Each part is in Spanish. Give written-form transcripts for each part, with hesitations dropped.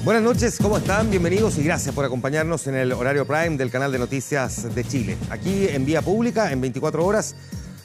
Buenas noches, ¿cómo están? Bienvenidos y gracias por acompañarnos en el horario prime del canal de noticias de Chile. Aquí en Vía Pública, en 24 horas,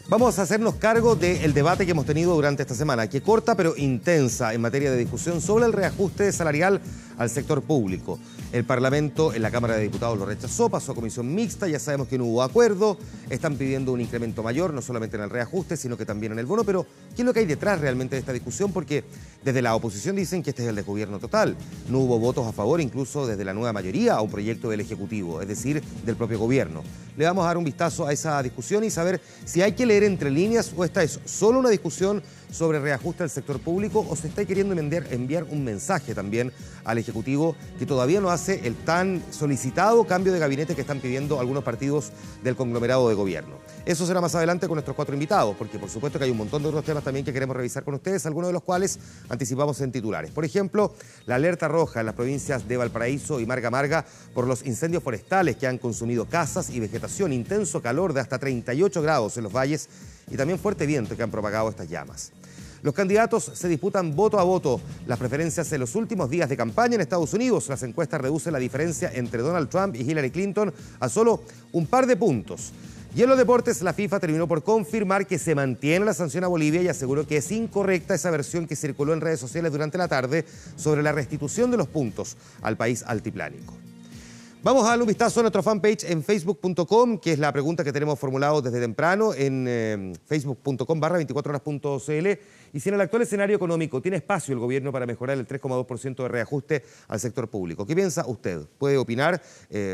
vamos a hacernos cargo del debate que hemos tenido durante esta semana, que corta pero intensa en materia de discusión sobre el reajuste salarial al sector público. El Parlamento en la Cámara de Diputados lo rechazó, pasó a comisión mixta, ya sabemos que no hubo acuerdo, están pidiendo un incremento mayor, no solamente en el reajuste, sino que también en el bono, pero ¿qué es lo que hay detrás realmente de esta discusión? Porque desde la oposición dicen que este es el desgobierno total, no hubo votos a favor, incluso desde la nueva mayoría, a un proyecto del Ejecutivo, es decir, del propio gobierno. Le vamos a dar un vistazo a esa discusión y saber si hay que leer entre líneas o esta es solo una discusión sobre reajuste al sector público o se está queriendo enviar un mensaje también al Ejecutivo que todavía no hace el tan solicitado cambio de gabinete que están pidiendo algunos partidos del conglomerado de gobierno. Eso será más adelante con nuestros 4 invitados, porque por supuesto que hay un montón de otros temas también que queremos revisar con ustedes, algunos de los cuales anticipamos en titulares. Por ejemplo, la alerta roja en las provincias de Valparaíso y Marga Marga por los incendios forestales que han consumido casas y vegetación, intenso calor de hasta 38 grados en los valles y también fuerte viento que han propagado estas llamas. Los candidatos se disputan voto a voto las preferencias en los últimos días de campaña en Estados Unidos. Las encuestas reducen la diferencia entre Donald Trump y Hillary Clinton a solo un par de puntos. Y en los deportes, la FIFA terminó por confirmar que se mantiene la sanción a Bolivia y aseguró que es incorrecta esa versión que circuló en redes sociales durante la tarde sobre la restitución de los puntos al país altiplánico. Vamos a darle un vistazo a nuestro fanpage en facebook.com, que es la pregunta que tenemos formulado desde temprano en facebook.com/24horas.cl. Y si en el actual escenario económico tiene espacio el gobierno para mejorar el 3,2% de reajuste al sector público. ¿Qué piensa usted? Puede opinar,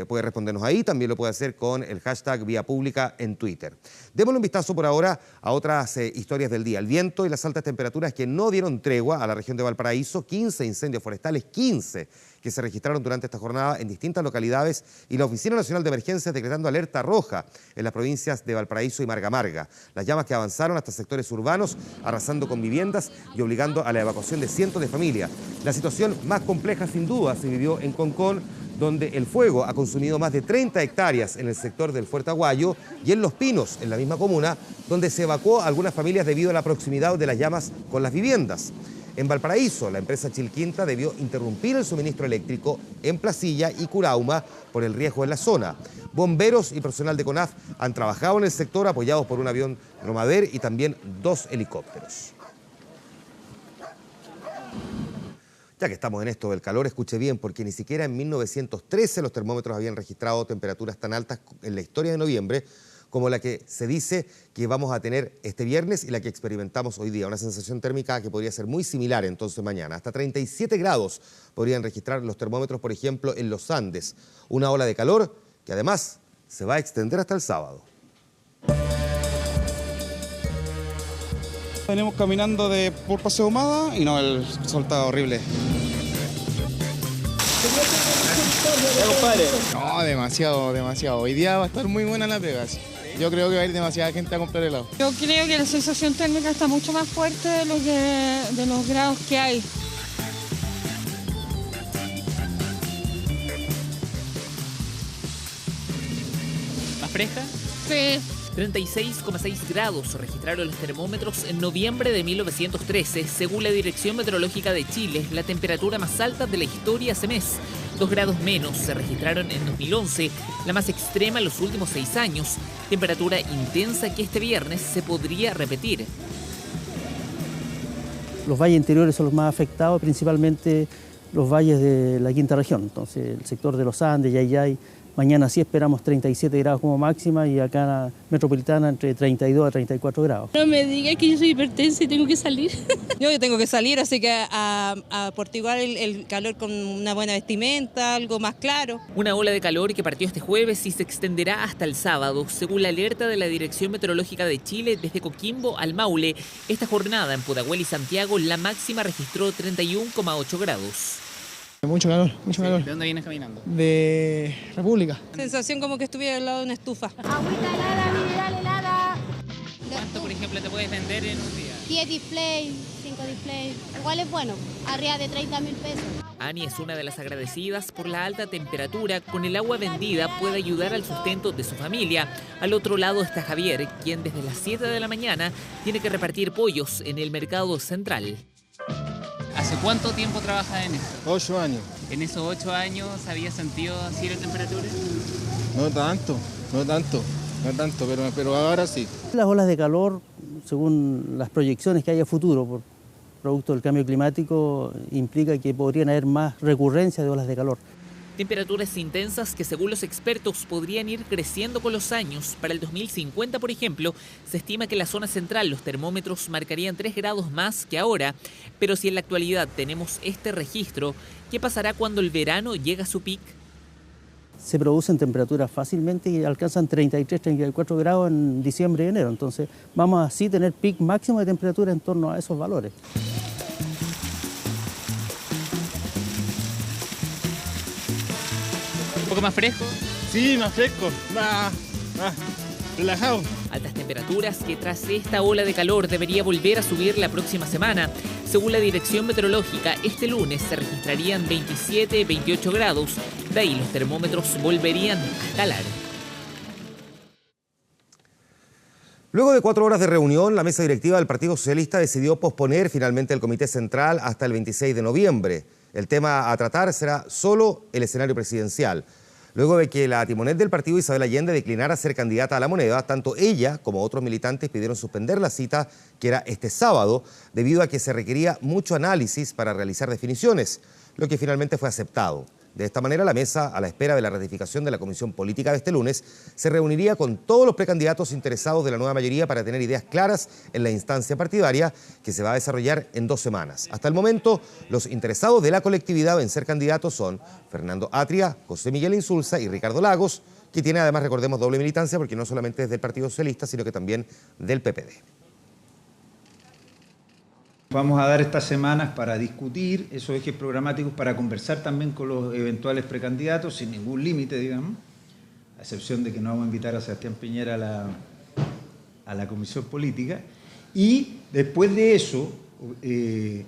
puede respondernos ahí, también lo puede hacer con el hashtag Vía Pública en Twitter. Démosle un vistazo por ahora a otras historias del día. El viento y las altas temperaturas que no dieron tregua a la región de Valparaíso, 15 incendios forestales, 15 que se registraron durante esta jornada en distintas localidades y la Oficina Nacional de Emergencias decretando alerta roja en las provincias de Valparaíso y Marga Marga. Las llamas que avanzaron hasta sectores urbanos, arrasando con viviendas y obligando a la evacuación de cientos de familias. La situación más compleja sin duda se vivió en Concón, donde el fuego ha consumido más de 30 hectáreas en el sector del Fuerte Aguayo y en Los Pinos, en la misma comuna, donde se evacuó a algunas familias debido a la proximidad de las llamas con las viviendas. En Valparaíso, la empresa Chilquinta debió interrumpir el suministro eléctrico en Placilla y Curauma por el riesgo en la zona. Bomberos y personal de CONAF han trabajado en el sector apoyados por un avión Romader y también 2 helicópteros. Ya que estamos en esto del calor, escuche bien, porque ni siquiera en 1913 los termómetros habían registrado temperaturas tan altas en la historia de noviembre como la que se dice que vamos a tener este viernes y la que experimentamos hoy día. Una sensación térmica que podría ser muy similar entonces mañana. Hasta 37 grados podrían registrar los termómetros, por ejemplo, en los Andes. Una ola de calor que además se va a extender hasta el sábado. Venimos caminando por Paseo Humada y no, el sol está horrible. No, demasiado. Hoy día va a estar muy buena la pega. Sí. Yo creo que va a ir demasiada gente a comprar helado. Yo creo que la sensación térmica está mucho más fuerte de los grados que hay. ¿Más fresca? Sí. 36,6 grados registraron los termómetros en noviembre de 1913. Según la Dirección Meteorológica de Chile, la temperatura más alta de la historia ese mes. 2 grados menos se registraron en 2011, la más extrema en los últimos 6 años. Temperatura intensa que este viernes se podría repetir. Los valles interiores son los más afectados, principalmente los valles de la quinta región. Entonces, el sector de los Andes, Yayay. Mañana sí esperamos 37 grados como máxima y acá en la metropolitana entre 32 a 34 grados. No me digas que yo soy hipertensa y tengo que salir. Yo tengo que salir, así que a portiguar el calor con una buena vestimenta, algo más claro. Una ola de calor que partió este jueves y se extenderá hasta el sábado. Según la alerta de la Dirección Meteorológica de Chile, desde Coquimbo al Maule, esta jornada en Pudahuel y Santiago la máxima registró 31,8 grados. Mucho calor. ¿De dónde vienes caminando? De República. Sensación como que estuviera al lado de una estufa. Agüita helada, mineral helada. ¿Cuánto, por ejemplo, te puedes vender en un día? 10 displays, 5 displays. Igual es bueno, arriba de 30.000 pesos. Ani es una de las agradecidas por la alta temperatura. Con el agua vendida puede ayudar al sustento de su familia. Al otro lado está Javier, quien desde las 7 de la mañana tiene que repartir pollos en el mercado central. Hace cuánto tiempo trabajas en esto? 8 años. ¿En esos 8 años habías sentido así la temperatura? No tanto, pero ahora sí. Las olas de calor, según las proyecciones que hay a futuro por producto del cambio climático, implica que podrían haber más recurrencia de olas de calor. Temperaturas intensas que, según los expertos, podrían ir creciendo con los años. Para el 2050, por ejemplo, se estima que en la zona central los termómetros marcarían 3 grados más que ahora. Pero si en la actualidad tenemos este registro, ¿qué pasará cuando el verano llega a su pic? Se producen temperaturas fácilmente y alcanzan 33, 34 grados en diciembre y enero. Entonces vamos así a tener pic máximo de temperatura en torno a esos valores. ¿Un poco más fresco? Sí, más fresco, más relajado. Altas temperaturas que tras esta ola de calor debería volver a subir la próxima semana. Según la Dirección Meteorológica, este lunes se registrarían 27, 28 grados. De ahí los termómetros volverían a escalar. Luego de 4 horas de reunión, la mesa directiva del Partido Socialista decidió posponer finalmente el Comité Central hasta el 26 de noviembre. El tema a tratar será solo el escenario presidencial. Luego de que la timonel del partido, Isabel Allende, declinara ser candidata a la moneda, tanto ella como otros militantes pidieron suspender la cita, que era este sábado, debido a que se requería mucho análisis para realizar definiciones, lo que finalmente fue aceptado. De esta manera, la mesa, a la espera de la ratificación de la Comisión Política de este lunes, se reuniría con todos los precandidatos interesados de la nueva mayoría para tener ideas claras en la instancia partidaria que se va a desarrollar en 2 semanas. Hasta el momento, los interesados de la colectividad en ser candidatos son Fernando Atria, José Miguel Insulza y Ricardo Lagos, que tiene además, recordemos, doble militancia porque no solamente es del Partido Socialista, sino que también del PPD. Vamos a dar estas semanas para discutir esos ejes programáticos, para conversar también con los eventuales precandidatos, sin ningún límite, digamos, a excepción de que no vamos a invitar a Sebastián Piñera a la Comisión Política. Y después de eso, el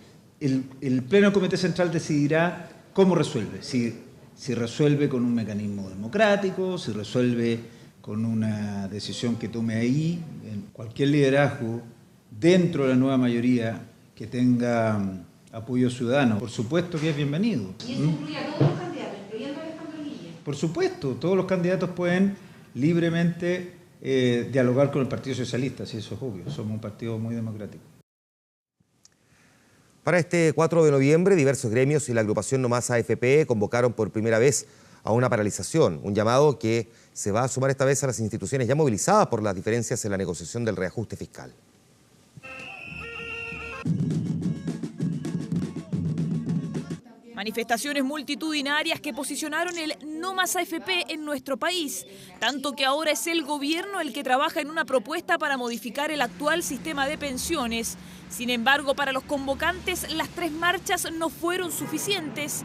Pleno del Comité Central decidirá cómo resuelve. Si resuelve con un mecanismo democrático, si resuelve con una decisión que tome ahí, en cualquier liderazgo dentro de la nueva mayoría que tenga apoyo ciudadano. Por supuesto que es bienvenido. ¿Y eso incluye a todos los candidatos, incluyendo a Alejandro Guille? Por supuesto, todos los candidatos pueden libremente dialogar con el Partido Socialista, si eso es obvio. Somos un partido muy democrático. Para este 4 de noviembre, diversos gremios y la agrupación No Más AFP convocaron por primera vez a una paralización, un llamado que se va a sumar esta vez a las instituciones ya movilizadas por las diferencias en la negociación del reajuste fiscal. Manifestaciones multitudinarias que posicionaron el No Más AFP en nuestro país, tanto que ahora es el gobierno el que trabaja en una propuesta para modificar el actual sistema de pensiones. Sin embargo, para los convocantes, las 3 marchas no fueron suficientes.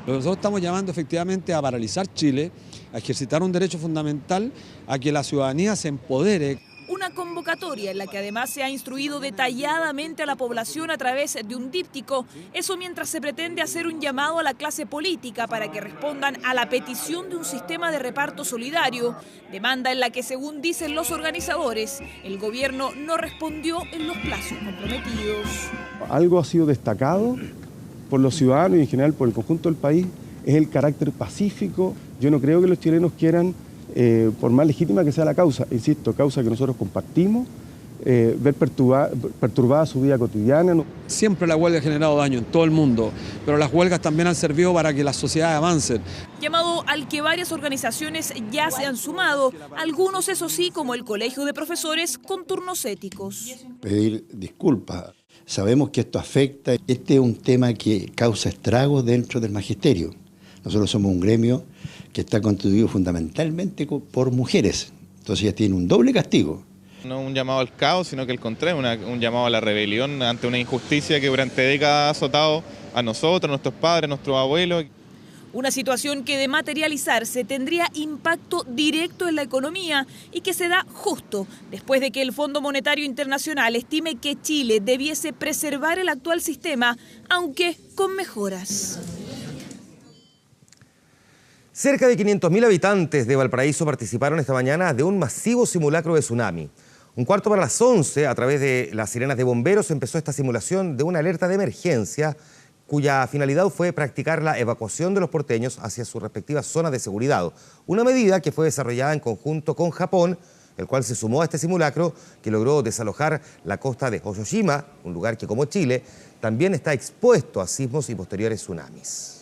Nosotros estamos llamando efectivamente a paralizar Chile, a ejercitar un derecho fundamental, a que la ciudadanía se empodere. Una convocatoria en la que además se ha instruido detalladamente a la población a través de un díptico. Eso mientras se pretende hacer un llamado a la clase política para que respondan a la petición de un sistema de reparto solidario. Demanda en la que, según dicen los organizadores, el gobierno no respondió en los plazos comprometidos. Algo ha sido destacado por los ciudadanos y en general por el conjunto del país, es el carácter pacífico. Yo no creo que los chilenos quieran, por más legítima que sea la causa, insisto, causa que nosotros compartimos, ver perturbada su vida cotidiana. Siempre la huelga ha generado daño en todo el mundo, pero las huelgas también han servido para que las sociedades avancen. Llamado al que varias organizaciones ya se han sumado, algunos eso sí, como el Colegio de Profesores, con turnos éticos. Pedir disculpas. Sabemos que esto afecta, este es un tema que causa estragos dentro del magisterio. Nosotros somos un gremio que está constituido fundamentalmente por mujeres, entonces ellas tienen un doble castigo. No un llamado al caos, sino que al contrario, un llamado a la rebelión ante una injusticia que durante décadas ha azotado a nosotros, a nuestros padres, a nuestros abuelos. Una situación que de materializarse tendría impacto directo en la economía y que se da justo después de que el Fondo Monetario Internacional estime que Chile debiese preservar el actual sistema, aunque con mejoras. Cerca de 500.000 habitantes de Valparaíso participaron esta mañana de un masivo simulacro de tsunami. 11:15, a través de las sirenas de bomberos, empezó esta simulación de una alerta de emergencia cuya finalidad fue practicar la evacuación de los porteños hacia sus respectivas zonas de seguridad. Una medida que fue desarrollada en conjunto con Japón, el cual se sumó a este simulacro que logró desalojar la costa de Hoshima, un lugar que, como Chile, también está expuesto a sismos y posteriores tsunamis.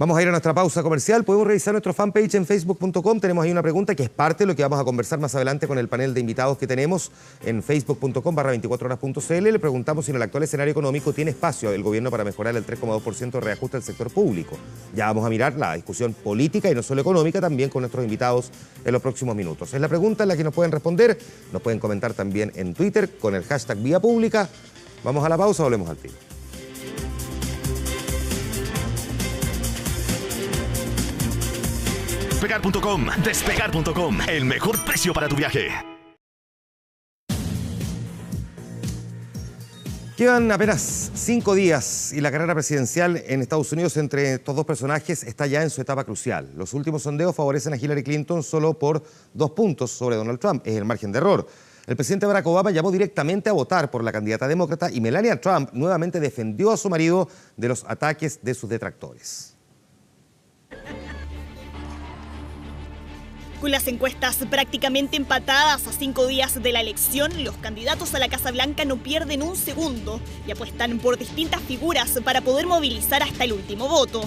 Vamos a ir a nuestra pausa comercial. Podemos revisar nuestro fanpage en facebook.com. Tenemos ahí una pregunta que es parte de lo que vamos a conversar más adelante con el panel de invitados que tenemos en facebook.com/24horas.cl. Le preguntamos si en el actual escenario económico tiene espacio el gobierno para mejorar el 3,2% de reajuste del sector público. Ya vamos a mirar la discusión política y no solo económica, también con nuestros invitados en los próximos minutos. Es la pregunta en la que nos pueden responder. Nos pueden comentar también en Twitter con el hashtag Vía Pública. Vamos a la pausa, volvemos al tiro. Despegar.com, el mejor precio para tu viaje. Quedan apenas 5 días y la carrera presidencial en Estados Unidos entre estos dos personajes está ya en su etapa crucial. Los últimos sondeos favorecen a Hillary Clinton solo por 2 puntos sobre Donald Trump. Es el margen de error. El presidente Barack Obama llamó directamente a votar por la candidata demócrata y Melania Trump nuevamente defendió a su marido de los ataques de sus detractores. Con las encuestas prácticamente empatadas a 5 días de la elección, los candidatos a la Casa Blanca no pierden un segundo y apuestan por distintas figuras para poder movilizar hasta el último voto.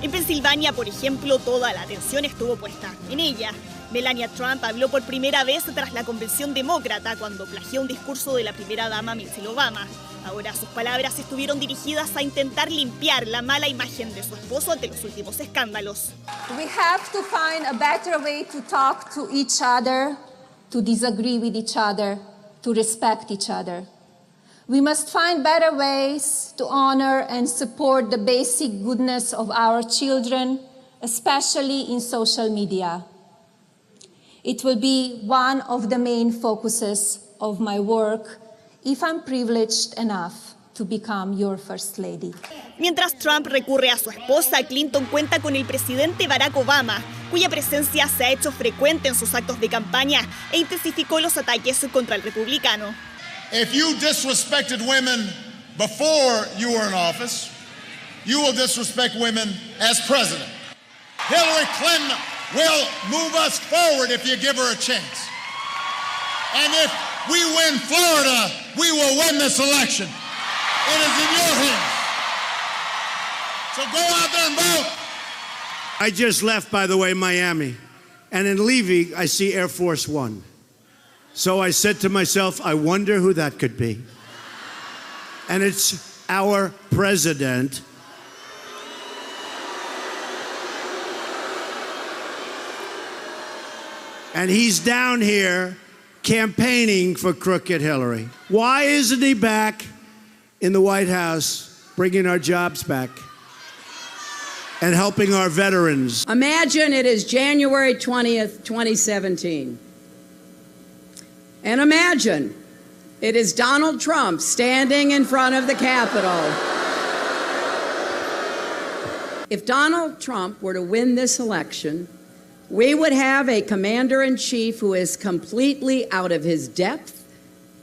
En Pensilvania, por ejemplo, toda la atención estuvo puesta en ella. Melania Trump habló por primera vez tras la convención demócrata cuando plagió un discurso de la primera dama Michelle Obama. Ahora sus palabras estuvieron dirigidas a intentar limpiar la mala imagen de su esposo ante los últimos escándalos. We have to find a better way to talk to each other, to disagree with each other, to respect each other. We must find better ways to honor and support the basic goodness of our children, especially in social media. It will be one of the main focuses of my work if I'm privileged enough to become your First Lady. Mientras Trump recurre a su esposa, Clinton cuenta con el presidente Barack Obama, cuya presencia se ha hecho frecuente en sus actos de campaña e intensificó los ataques contra el republicano. If you disrespected women before you were in office, you will disrespect women as president. Hillary Clinton will move us forward if you give her a chance. And if we win Florida, we will win this election. It is in your hands. So go out there and vote. I just left, by the way, Miami. And in leaving, I see Air Force One. So I said to myself, I wonder who that could be. And it's our president. And he's down here campaigning for crooked Hillary. Why isn't he back in the White House bringing our jobs back and helping our veterans? Imagine it is January 20th, 2017. And imagine it is Donald Trump standing in front of the Capitol. If Donald Trump were to win this election, we would have a commander-in-chief who is completely out of his depth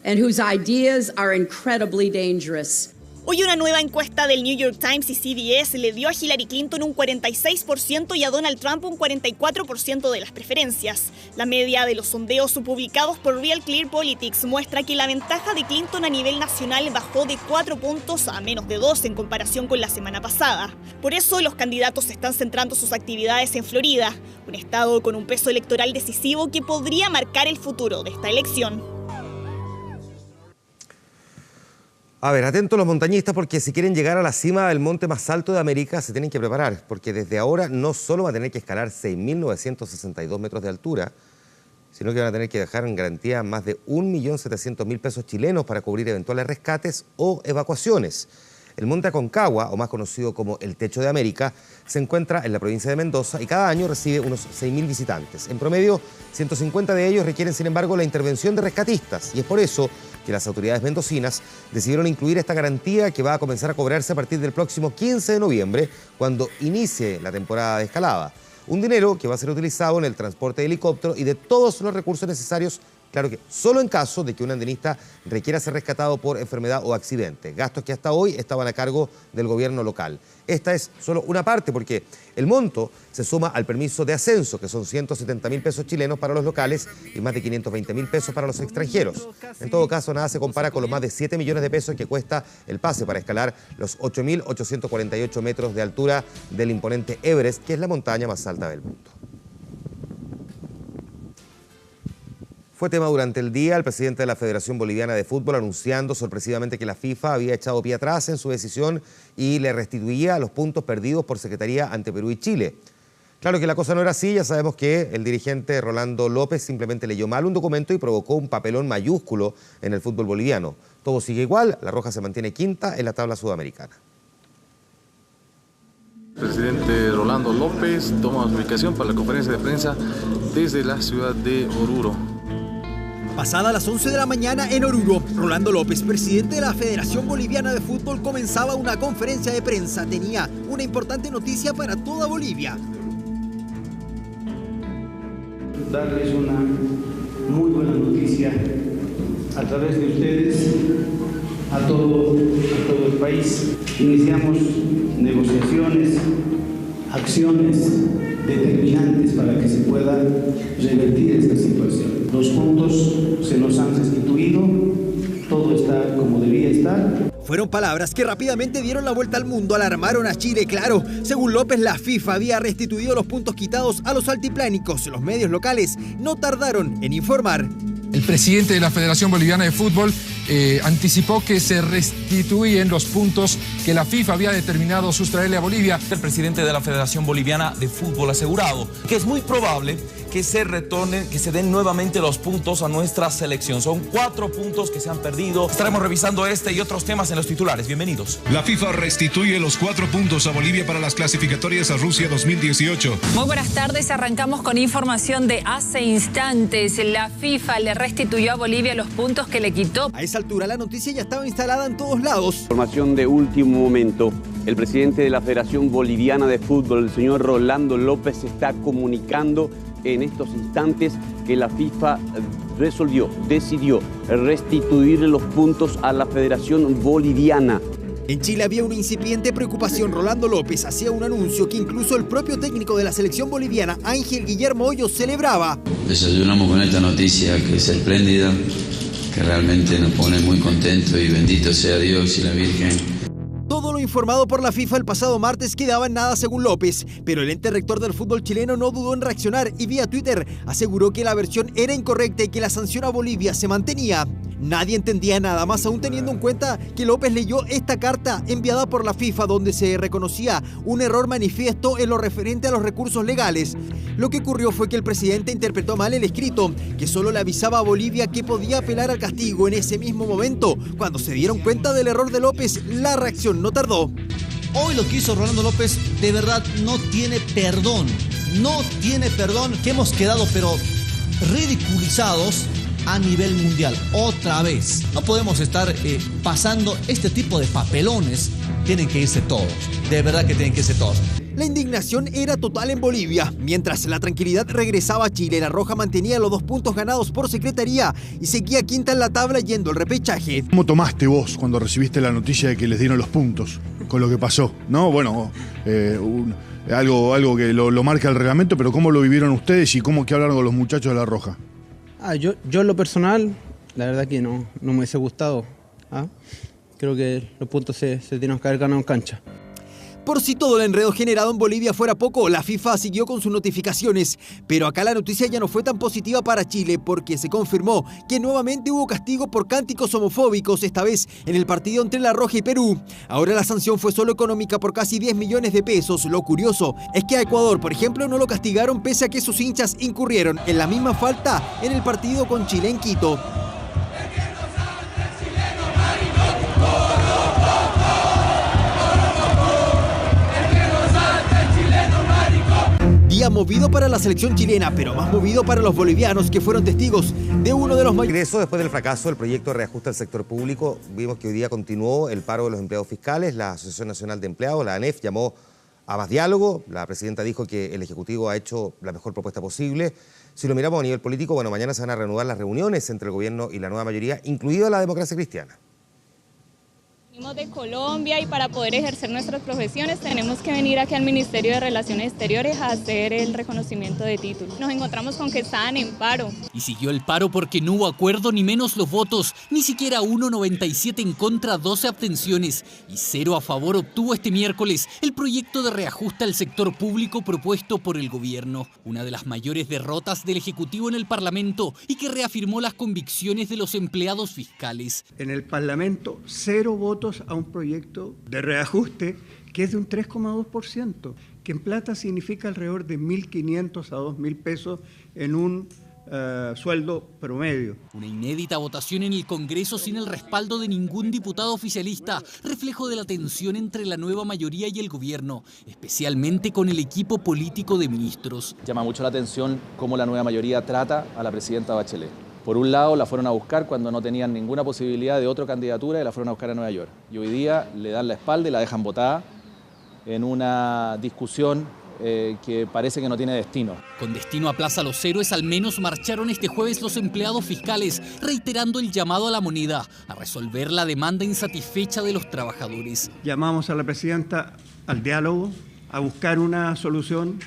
and whose ideas are incredibly dangerous. Hoy una nueva encuesta del New York Times y CBS le dio a Hillary Clinton un 46% y a Donald Trump un 44% de las preferencias. La media de los sondeos publicados por Real Clear Politics muestra que la ventaja de Clinton a nivel nacional bajó de 4 puntos a menos de 2 en comparación con la semana pasada. Por eso los candidatos están centrando sus actividades en Florida, un estado con un peso electoral decisivo que podría marcar el futuro de esta elección. A ver, atentos los montañistas porque si quieren llegar a la cima del monte más alto de América se tienen que preparar, porque desde ahora no solo va a tener que escalar 6.962 metros de altura, sino que van a tener que dejar en garantía más de 1.700.000 pesos chilenos para cubrir eventuales rescates o evacuaciones. El monte Aconcagua, o más conocido como el Techo de América, se encuentra en la provincia de Mendoza y cada año recibe unos 6.000 visitantes. En promedio, 150 de ellos requieren, sin embargo, la intervención de rescatistas. Y es por eso que las autoridades mendocinas decidieron incluir esta garantía que va a comenzar a cobrarse a partir del próximo 15 de noviembre, cuando inicie la temporada de escalada. Un dinero que va a ser utilizado en el transporte de helicóptero y de todos los recursos necesarios, claro que solo en caso de que un andinista requiera ser rescatado por enfermedad o accidente. Gastos que hasta hoy estaban a cargo del gobierno local. Esta es solo una parte porque el monto se suma al permiso de ascenso, que son 170.000 pesos chilenos para los locales y más de 520.000 pesos para los extranjeros. En todo caso, nada se compara con los más de 7 millones de pesos que cuesta el pase para escalar los 8.848 metros de altura del imponente Everest, que es la montaña más alta del mundo. Fue tema durante el día el presidente de la Federación Boliviana de Fútbol anunciando sorpresivamente que la FIFA había echado pie atrás en su decisión y le restituía los puntos perdidos por Secretaría ante Perú y Chile. Claro que la cosa no era así, ya sabemos que el dirigente Rolando López simplemente leyó mal un documento y provocó un papelón mayúsculo en el fútbol boliviano. Todo sigue igual, La Roja se mantiene quinta en la tabla sudamericana. El presidente Rolando López toma ubicación para la conferencia de prensa desde la ciudad de Oruro. Pasada las 11 de la mañana en Oruro, Rolando López, presidente de la Federación Boliviana de Fútbol, comenzaba una conferencia de prensa. Tenía una importante noticia para toda Bolivia. Darles una muy buena noticia a través de ustedes a todo el país. Iniciamos negociaciones, acciones determinantes para que se pueda revertir esta situación. Los puntos se nos han restituido, todo está como debía estar. Fueron palabras que rápidamente dieron la vuelta al mundo, alarmaron a Chile, claro. Según López, la FIFA había restituido los puntos quitados a los altiplánicos. Los medios locales no tardaron en informar. El presidente de la Federación Boliviana de Fútbol anticipó que se restituyen los puntos que la FIFA había determinado sustraerle a Bolivia. El presidente de la Federación Boliviana de Fútbol asegurado que es muy probable que se retornen, que se den nuevamente los puntos a nuestra selección. Son 4 puntos que se han perdido. Estaremos revisando este y otros temas en los titulares. Bienvenidos. La FIFA restituye los 4 puntos a Bolivia para las clasificatorias a Rusia 2018. Muy buenas tardes. Arrancamos con información de hace instantes. La FIFA le restituyó a Bolivia los puntos que le quitó. A esa altura la noticia ya estaba instalada en todos lados. Información de último momento. El presidente de la Federación Boliviana de Fútbol, el señor Rolando López, está comunicando en estos instantes que la FIFA decidió restituirle los puntos a la Federación Boliviana. En Chile había una incipiente preocupación. Rolando López hacía un anuncio que incluso el propio técnico de la selección boliviana, Ángel Guillermo Hoyos, celebraba. Desayunamos con esta noticia que es espléndida, que realmente nos pone muy contentos y bendito sea Dios y la Virgen. Todo lo informado por la FIFA el pasado martes quedaba en nada según López, pero el ente rector del fútbol chileno no dudó en reaccionar y vía Twitter aseguró que la versión era incorrecta y que la sanción a Bolivia se mantenía. Nadie entendía nada, más aún teniendo en cuenta que López leyó esta carta enviada por la FIFA donde se reconocía un error manifiesto en lo referente a los recursos legales. Lo que ocurrió fue que el presidente interpretó mal el escrito, que solo le avisaba a Bolivia que podía apelar al castigo. En ese mismo momento, cuando se dieron cuenta del error de López, la reacción no tardó. Hoy lo que hizo Rolando López de verdad no tiene perdón. No tiene perdón, que hemos quedado pero ridiculizados a nivel mundial, otra vez. No podemos estar pasando este tipo de papelones. Tienen que irse todos, de verdad que tienen que irse todos. La indignación era total en Bolivia. Mientras la tranquilidad regresaba a Chile, La Roja mantenía los 2 puntos ganados por Secretaría y seguía quinta en la tabla yendo al repechaje. ¿Cómo tomaste vos cuando recibiste la noticia de que les dieron los puntos con lo que pasó? ¿No? Bueno, algo que lo marca el reglamento, pero ¿cómo lo vivieron ustedes y qué hablaron con los muchachos de La Roja? Yo en lo personal, la verdad que no me hubiese gustado. Creo que los puntos se tienen que haber ganado en cancha. Por si todo el enredo generado en Bolivia fuera poco, la FIFA siguió con sus notificaciones. Pero acá la noticia ya no fue tan positiva para Chile porque se confirmó que nuevamente hubo castigo por cánticos homofóbicos, esta vez en el partido entre La Roja y Perú. Ahora la sanción fue solo económica por casi 10 millones de pesos. Lo curioso es que a Ecuador, por ejemplo, no lo castigaron pese a que sus hinchas incurrieron en la misma falta en el partido con Chile en Quito. Día movido para la selección chilena, pero más movido para los bolivianos que fueron testigos de uno de los mayores. Ingreso después del fracaso del proyecto de reajuste al sector público. Vimos que hoy día continuó el paro de los empleados fiscales. La Asociación Nacional de Empleados, la ANEF, llamó a más diálogo. La presidenta dijo que el Ejecutivo ha hecho la mejor propuesta posible. Si lo miramos a nivel político, bueno, mañana se van a reanudar las reuniones entre el gobierno y la nueva mayoría, incluida la democracia cristiana. Venimos de Colombia y para poder ejercer nuestras profesiones tenemos que venir aquí al Ministerio de Relaciones Exteriores a hacer el reconocimiento de títulos. Nos encontramos con que estaban en paro. Y siguió el paro porque no hubo acuerdo ni menos los votos, ni siquiera 1,97 en contra, 12 abstenciones y 0 a favor obtuvo este miércoles el proyecto de reajuste al sector público propuesto por el gobierno. Una de las mayores derrotas del Ejecutivo en el Parlamento y que reafirmó las convicciones de los empleados fiscales. En el Parlamento, 0 votos a un proyecto de reajuste que es de un 3,2%, que en plata significa alrededor de 1.500 a 2.000 pesos en un sueldo promedio. Una inédita votación en el Congreso sin el respaldo de ningún diputado oficialista, reflejo de la tensión entre la nueva mayoría y el gobierno, especialmente con el equipo político de ministros. Llama mucho la atención cómo la nueva mayoría trata a la presidenta Bachelet. Por un lado, la fueron a buscar cuando no tenían ninguna posibilidad de otra candidatura y la fueron a buscar a Nueva York. Y hoy día le dan la espalda y la dejan botada en una discusión que parece que no tiene destino. Con destino a Plaza Los Héroes, al menos marcharon este jueves los empleados fiscales, reiterando el llamado a la moneda a resolver la demanda insatisfecha de los trabajadores. Llamamos a la presidenta al diálogo, a buscar una solución,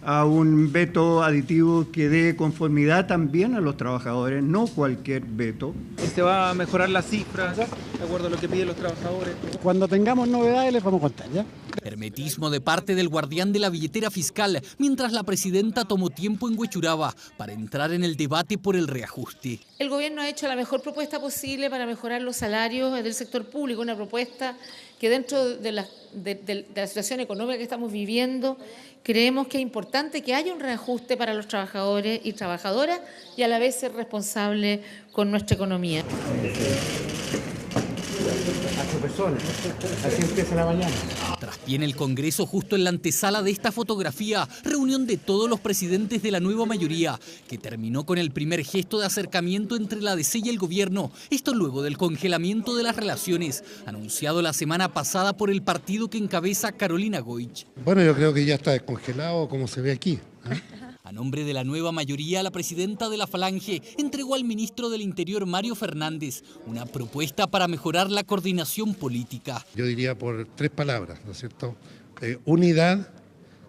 a un veto aditivo que dé conformidad también a los trabajadores, no cualquier veto. Se va a mejorar las cifras, de acuerdo a lo que piden los trabajadores. Cuando tengamos novedades les vamos a contar, ¿ya? Hermetismo de parte del guardián de la billetera fiscal, mientras la presidenta tomó tiempo en Huechuraba para entrar en el debate por el reajuste. El gobierno ha hecho la mejor propuesta posible para mejorar los salarios del sector público, una propuesta que dentro de la situación económica que estamos viviendo, creemos que es importante que haya un reajuste para los trabajadores y trabajadoras y a la vez ser responsable con nuestra economía. 8 personas, así empieza la mañana. Tras pie en el Congreso, justo en la antesala de esta fotografía, reunión de todos los presidentes de la nueva mayoría, que terminó con el primer gesto de acercamiento entre la DC y el gobierno, esto luego del congelamiento de las relaciones, anunciado la semana pasada por el partido que encabeza Carolina Goich. Bueno, yo creo que ya está descongelado como se ve aquí. A nombre de la nueva mayoría, la presidenta de la Falange entregó al ministro del Interior, Mario Fernández, una propuesta para mejorar la coordinación política. Yo diría por 3 palabras, ¿no es cierto? Unidad,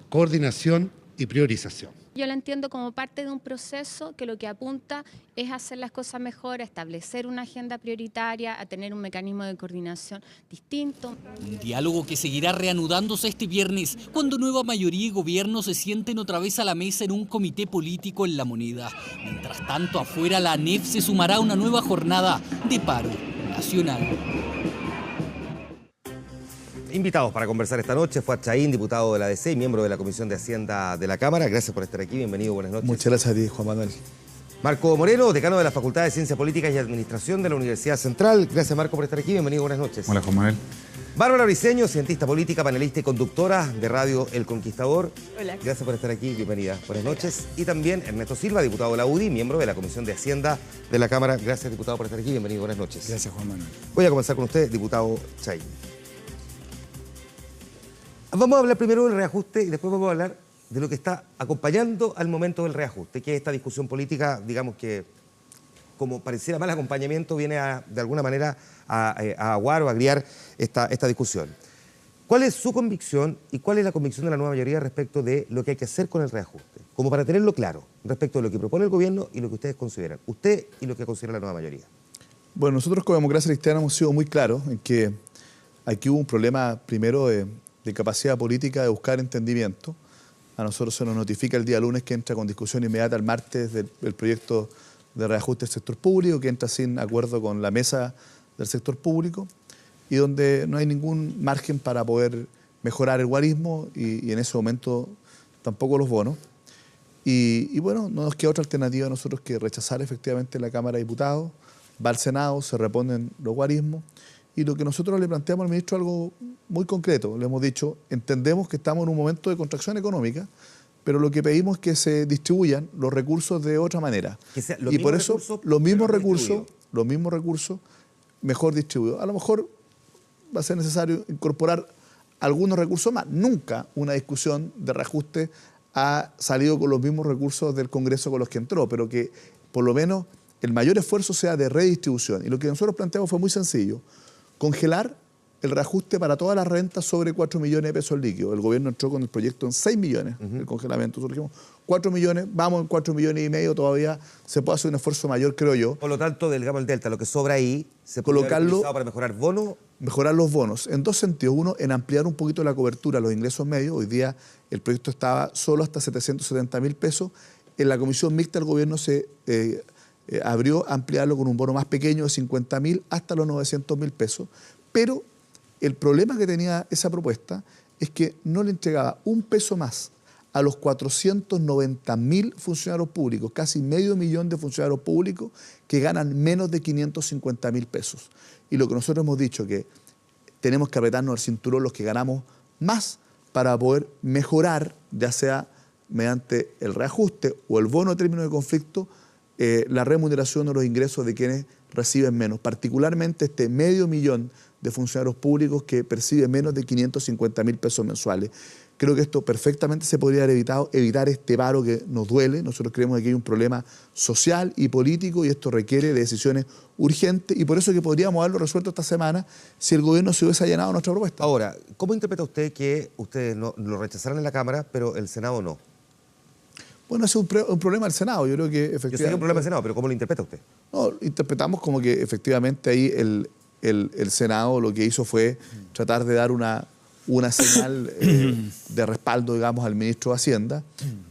coordinación y priorización. Yo la entiendo como parte de un proceso que lo que apunta es hacer las cosas mejor, a establecer una agenda prioritaria, a tener un mecanismo de coordinación distinto. Un diálogo que seguirá reanudándose este viernes, cuando nueva mayoría y gobierno se sienten otra vez a la mesa en un comité político en La Moneda. Mientras tanto, afuera la ANEF se sumará a una nueva jornada de paro nacional. Invitados para conversar esta noche, Fuad Chahín, diputado de la DC y miembro de la Comisión de Hacienda de la Cámara. Gracias por estar aquí, bienvenido, buenas noches. Muchas gracias a ti, Juan Manuel. Marco Moreno, decano de la Facultad de Ciencias Políticas y Administración de la Universidad Central. Gracias, Marco, por estar aquí, bienvenido, buenas noches. Hola, Juan Manuel. Bárbara Briceño, cientista política, panelista y conductora de Radio El Conquistador. Hola. Gracias por estar aquí, bienvenida, buenas noches. Y también Ernesto Silva, diputado de la UDI, miembro de la Comisión de Hacienda de la Cámara. Gracias, diputado, por estar aquí, bienvenido, buenas noches. Gracias, Juan Manuel. Voy a comenzar con usted, diputado Chahín. Vamos a hablar primero del reajuste y después vamos a hablar de lo que está acompañando al momento del reajuste, que es esta discusión política, digamos que, como pareciera mal acompañamiento, viene de alguna manera a aguar o a agriar esta discusión. ¿Cuál es su convicción y cuál es la convicción de la nueva mayoría respecto de lo que hay que hacer con el reajuste? Como para tenerlo claro, respecto de lo que propone el gobierno y lo que ustedes consideran. Usted y lo que considera la nueva mayoría. Bueno, nosotros como Democracia Cristiana hemos sido muy claros en que aquí hubo un problema primero de capacidad política de buscar entendimiento. A nosotros se nos notifica el día lunes que entra con discusión inmediata el martes del proyecto de reajuste del sector público, que entra sin acuerdo con la mesa del sector público y donde no hay ningún margen para poder mejorar el guarismo y en ese momento tampoco los bonos. Y bueno, no nos queda otra alternativa a nosotros que rechazar efectivamente la Cámara de Diputados, va al Senado, se reponen los guarismos. Y lo que nosotros le planteamos al ministro es algo muy concreto. Le hemos dicho, entendemos que estamos en un momento de contracción económica, pero lo que pedimos es que se distribuyan los recursos de otra manera. Y por eso los mismos recursos mejor distribuidos. A lo mejor va a ser necesario incorporar algunos recursos más. Nunca una discusión de reajuste ha salido con los mismos recursos del Congreso con los que entró, pero que por lo menos el mayor esfuerzo sea de redistribución. Y lo que nosotros planteamos fue muy sencillo: congelar el reajuste para todas las rentas sobre 4 millones de pesos líquidos. El gobierno entró con el proyecto en 6 millones, el congelamiento. Nosotros dijimos 4 millones, vamos en 4 millones y medio, todavía se puede hacer un esfuerzo mayor, creo yo. Por lo tanto, digamos el delta, lo que sobra ahí, se puede utilizar para mejorar bonos. Mejorar los bonos, en dos sentidos. Uno, en ampliar un poquito la cobertura, los ingresos medios. Hoy día el proyecto estaba solo hasta 770.000 pesos. En la comisión mixta el gobierno se abrió a ampliarlo con un bono más pequeño de 50.000 hasta los 900.000 pesos. Pero el problema que tenía esa propuesta es que no le entregaba un peso más a los 490.000 funcionarios públicos, casi medio millón de funcionarios públicos que ganan menos de 550.000 pesos. Y lo que nosotros hemos dicho que tenemos que apretarnos el cinturón los que ganamos más para poder mejorar, ya sea mediante el reajuste o el bono de término de conflicto, la remuneración o los ingresos de quienes reciben menos, particularmente este medio millón de funcionarios públicos que perciben menos de 550.000 pesos mensuales. Creo que esto perfectamente se podría haber evitado, evitar este paro que nos duele. Nosotros creemos que aquí hay un problema social y político y esto requiere de decisiones urgentes y por eso que podríamos haberlo resuelto esta semana si el gobierno se hubiese allanado a nuestra propuesta. Ahora, ¿cómo interpreta usted que ustedes lo rechazaron en la Cámara, pero el Senado no? Bueno, ese es un problema del Senado. Yo creo que efectivamente... Yo sé que es un problema del Senado, pero ¿cómo lo interpreta usted? No, interpretamos como que efectivamente ahí el Senado lo que hizo fue tratar de dar una señal de respaldo, digamos, al ministro de Hacienda,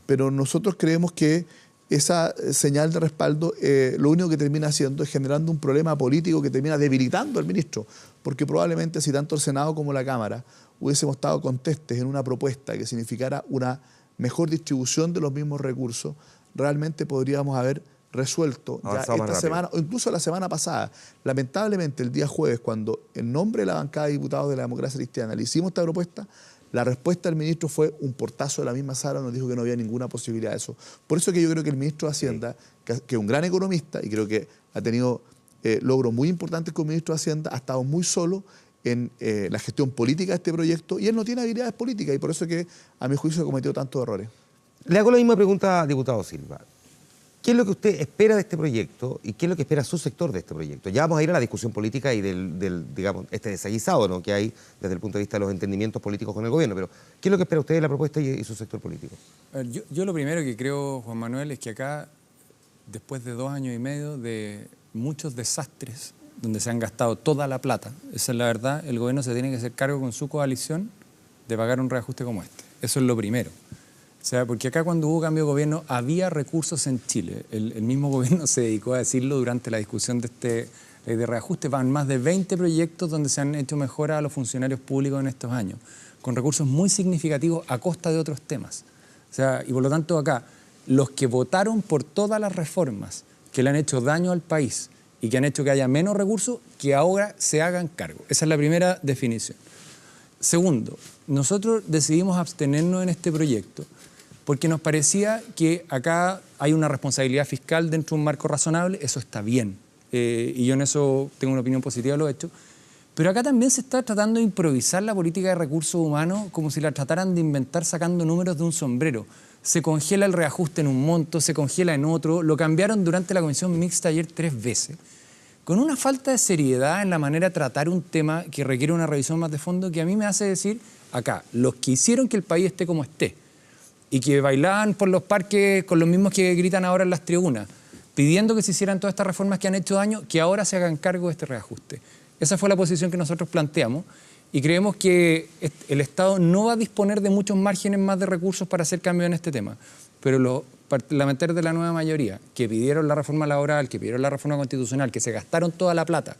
pero nosotros creemos que esa señal de respaldo lo único que termina haciendo es generando un problema político que termina debilitando al ministro, porque probablemente si tanto el Senado como la Cámara hubiésemos estado contestes en una propuesta que significara una mejor distribución de los mismos recursos, realmente podríamos haber resuelto ya esta semana o incluso la semana pasada. Lamentablemente el día jueves, cuando en nombre de la bancada de diputados de la Democracia Cristiana le hicimos esta propuesta, la respuesta del ministro fue un portazo de la misma sala, nos dijo que no había ninguna posibilidad de eso. Por eso que yo creo que el ministro de Hacienda, que es un gran economista y creo que ha tenido logros muy importantes como ministro de Hacienda, ha estado muy solo en la gestión política de este proyecto y él no tiene habilidades políticas y por eso que a mi juicio ha cometido tantos errores. Le hago la misma pregunta, diputado Silva. ¿Qué es lo que usted espera de este proyecto y qué es lo que espera su sector de este proyecto? Ya vamos a ir a la discusión política y digamos, este desaguisado, ¿no?, que hay desde el punto de vista de los entendimientos políticos con el gobierno, pero ¿qué es lo que espera usted de la propuesta y su sector político? A ver, yo lo primero que creo, Juan Manuel, es que acá, después de 2 años y medio de muchos desastres, donde se han gastado toda la plata, esa es la verdad, el gobierno se tiene que hacer cargo con su coalición de pagar un reajuste como este. Eso es lo primero. O sea, porque acá cuando hubo cambio de gobierno había recursos en Chile. El mismo gobierno se dedicó a decirlo durante la discusión de este ley de reajuste. Van más de 20 proyectos donde se han hecho mejoras a los funcionarios públicos en estos años, con recursos muy significativos a costa de otros temas. O sea, y por lo tanto acá, los que votaron por todas las reformas que le han hecho daño al país y que han hecho que haya menos recursos, que ahora se hagan cargo. Esa es la primera definición. Segundo, nosotros decidimos abstenernos en este proyecto porque nos parecía que acá hay una responsabilidad fiscal dentro de un marco razonable, eso está bien, y yo en eso tengo una opinión positiva, lo he hecho, pero acá también se está tratando de improvisar la política de recursos humanos como si la trataran de inventar sacando números de un sombrero. Se congela el reajuste en un monto, se congela en otro, lo cambiaron durante la comisión mixta ayer 3 veces, con una falta de seriedad en la manera de tratar un tema que requiere una revisión más de fondo que a mí me hace decir, acá, los que hicieron que el país esté como esté, y que bailaban por los parques con los mismos que gritan ahora en las tribunas, pidiendo que se hicieran todas estas reformas que han hecho daño, que ahora se hagan cargo de este reajuste. Esa fue la posición que nosotros planteamos y creemos que el Estado no va a disponer de muchos márgenes más de recursos para hacer cambios en este tema. Pero los parlamentarios de la nueva mayoría, que pidieron la reforma laboral, que pidieron la reforma constitucional, que se gastaron toda la plata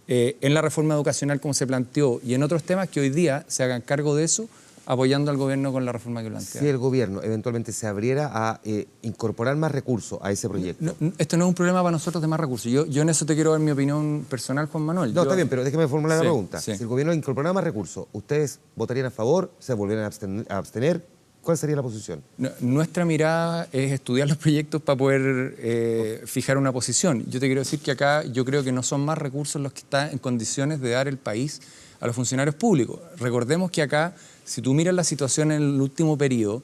en la reforma educacional como se planteó y en otros temas, que hoy día se hagan cargo de eso, apoyando al gobierno con la reforma que plantea. Si el gobierno eventualmente se abriera a incorporar más recursos a ese proyecto. Esto no es un problema para nosotros de más recursos. Yo en eso te quiero dar mi opinión personal, Juan Manuel. No, está bien, pero déjeme formular la pregunta. Sí. Si el gobierno incorporara más recursos, ¿ustedes votarían a favor? ¿Se volverían a abstener? ¿Cuál sería la posición? Nuestra mirada es estudiar los proyectos para poder fijar una posición. Yo te quiero decir que acá yo creo que no son más recursos los que están en condiciones de dar el país a los funcionarios públicos. Recordemos que acá, si tú miras la situación en el último periodo,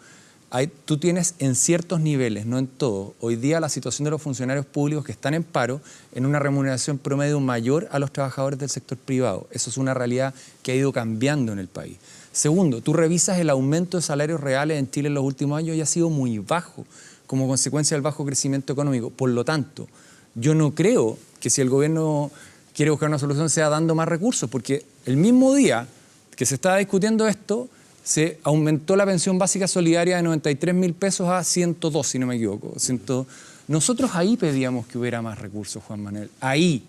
tú tienes en ciertos niveles, no en todo, hoy día la situación de los funcionarios públicos que están en paro en una remuneración promedio mayor a los trabajadores del sector privado. Eso es una realidad que ha ido cambiando en el país. Segundo, tú revisas el aumento de salarios reales en Chile en los últimos años y ha sido muy bajo como consecuencia del bajo crecimiento económico. Por lo tanto, yo no creo que si el gobierno quiere buscar una solución sea dando más recursos, porque el mismo día que se estaba discutiendo esto, se aumentó la pensión básica solidaria de 93.000 pesos a 102, si no me equivoco. Nosotros ahí pedíamos que hubiera más recursos, Juan Manuel. Ahí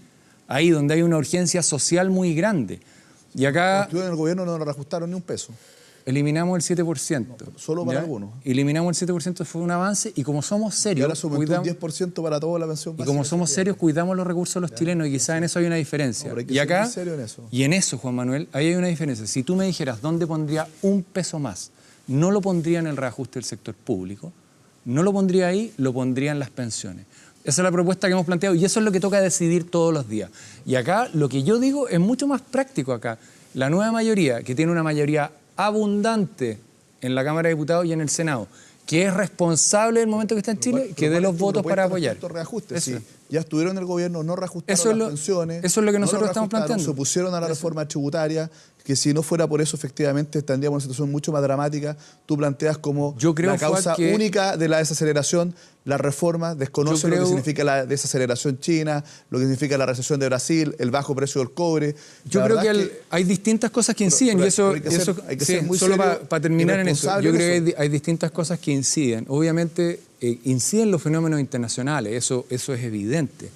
donde hay una urgencia social muy grande. Y acá... En el gobierno no nos reajustaron ni un peso. Eliminamos el 7%. No, solo para algunos. Eliminamos el 7%, fue un avance, y como somos serios... Y ahora se aumentó un 10% para toda la pensión básica. Y como somos serios, cuidamos los recursos de los chilenos, y quizás en eso hay una diferencia. No, hay que y acá, ser serio en eso. Y en eso, Juan Manuel, ahí hay una diferencia. Si tú me dijeras dónde pondría un peso más, no lo pondría en el reajuste del sector público, no lo pondría ahí, lo pondría en las pensiones. Esa es la propuesta que hemos planteado, y eso es lo que toca decidir todos los días. Y acá, lo que yo digo es mucho más práctico acá. La nueva mayoría, que tiene una mayoría abundante en la Cámara de Diputados y en el Senado, que es responsable del momento que está en Chile, que dé los votos para apoyar. Sí. Ya estuvieron en el gobierno, no reajustaron las pensiones. Eso es lo que nosotros estamos planteando. Se opusieron a la reforma tributaria, que si no fuera por eso, efectivamente, tendríamos una situación mucho más dramática. Tú planteas como la causa única de la desaceleración, la reforma, desconoce lo que significa la desaceleración china, lo que significa la recesión de Brasil, el bajo precio del cobre. Yo creo que hay distintas cosas que inciden, y eso hay que ser muy solo para terminar en eso. Yo creo que hay distintas cosas que inciden. Obviamente inciden los fenómenos internacionales, eso es evidente.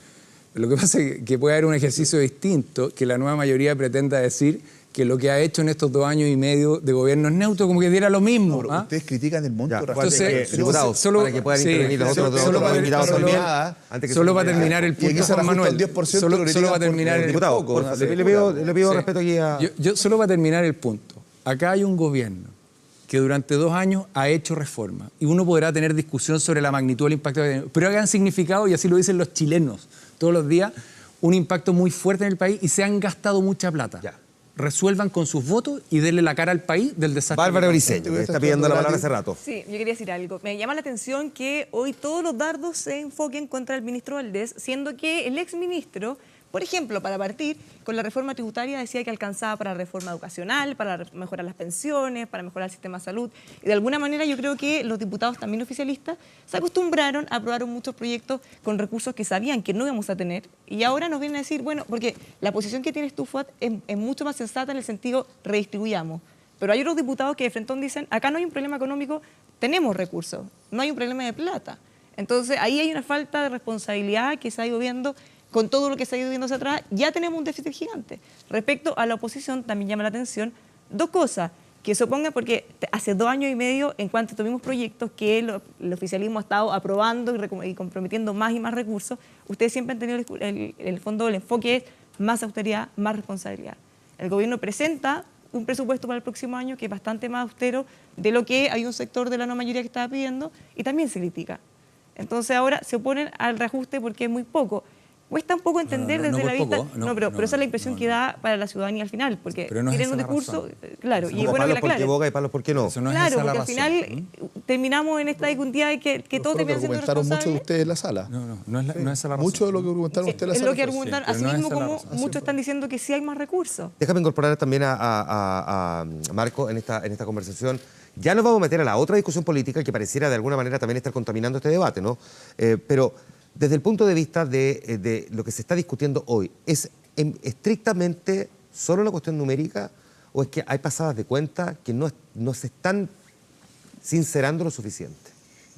Lo que pasa es que puede haber un ejercicio distinto, que la nueva mayoría pretenda decir que lo que ha hecho en estos 2 años y medio de gobierno es neutro, como que diera lo mismo. No, ustedes critican el monto. Diputados, para que puedan intervenir los otros invitados también. Solo para terminar el punto, Juan Manuel. Solo para terminar el punto. Le pido respeto aquí a... Yo solo para terminar el punto. Acá hay un gobierno que durante 2 años ha hecho reforma, y uno podrá tener discusión sobre la magnitud del impacto que ha tenido, pero han significado, y así lo dicen los chilenos todos los días, un impacto muy fuerte en el país, y se han gastado mucha plata. Resuelvan con sus votos y denle la cara al país del desastre. Bárbara Briceño, que está pidiendo la palabra hace rato. Sí, yo quería decir algo. Me llama la atención que hoy todos los dardos se enfoquen contra el ministro Valdés, siendo que el exministro, por ejemplo, para partir, con la reforma tributaria decía que alcanzaba para la reforma educacional, para mejorar las pensiones, para mejorar el sistema de salud. Y de alguna manera yo creo que los diputados también oficialistas se acostumbraron, aprobaron muchos proyectos con recursos que sabían que no íbamos a tener. Y ahora nos vienen a decir, bueno, porque la posición que tienes tú, Fuad, es mucho más sensata en el sentido redistribuyamos. Pero hay otros diputados que de frente dicen, acá no hay un problema económico, tenemos recursos, no hay un problema de plata. Entonces ahí hay una falta de responsabilidad que se ha ido viendo. Con todo lo que se ha ido viendo hacia atrás, ya tenemos un déficit gigante. Respecto a la oposición, también llama la atención 2 cosas. Que se opongan, porque hace 2 años y medio, en cuanto tuvimos proyectos que el oficialismo ha estado aprobando y comprometiendo más y más recursos, ustedes siempre han tenido el fondo, el enfoque es más austeridad, más responsabilidad. El gobierno presenta un presupuesto para el próximo año que es bastante más austero de lo que hay un sector de la nueva mayoría que estaba pidiendo, y también se critica. Entonces ahora se oponen al reajuste porque es muy poco. Cuesta un poco entender desde la vista, pero esa es la impresión que da para la ciudadanía al final, porque tienen un discurso, claro, y bueno que la claro. Boca y palos, ¿por qué no? Claro, porque al final terminamos en esta disyuntiva de que todos terminan siendo responsables. Muchos de ustedes en la sala. No es esa la razón. Mucho de lo que argumentaron ustedes en la sala. Es lo que argumentaron, así mismo como muchos están diciendo que sí hay más recursos. Déjame incorporar también a Marco en esta conversación. Ya nos vamos a meter a la otra discusión política que pareciera de alguna manera también estar contaminando este debate, ¿no? Pero desde el punto de vista de lo que se está discutiendo hoy, ¿es estrictamente solo una cuestión numérica o es que hay pasadas de cuenta que no se están sincerando lo suficiente?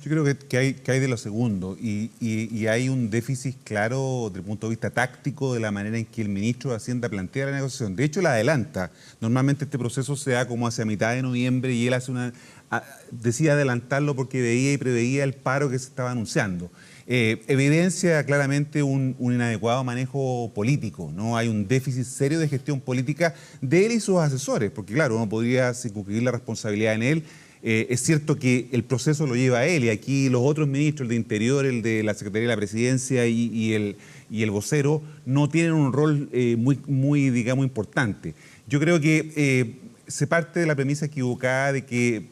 Yo creo que hay de lo segundo y hay un déficit claro desde el punto de vista táctico de la manera en que el ministro de Hacienda plantea la negociación. De hecho, la adelanta. Normalmente este proceso se da como hacia mitad de noviembre y él decide adelantarlo porque veía y preveía el paro que se estaba anunciando. Evidencia claramente un inadecuado manejo político, ¿no? Hay un déficit serio de gestión política de él y sus asesores, porque claro, uno podría circunscribir la responsabilidad en él. Es cierto que el proceso lo lleva a él y aquí los otros ministros, el de Interior, el de la Secretaría de la Presidencia y el vocero, no tienen un rol muy, digamos, importante. Yo creo que se parte de la premisa equivocada de que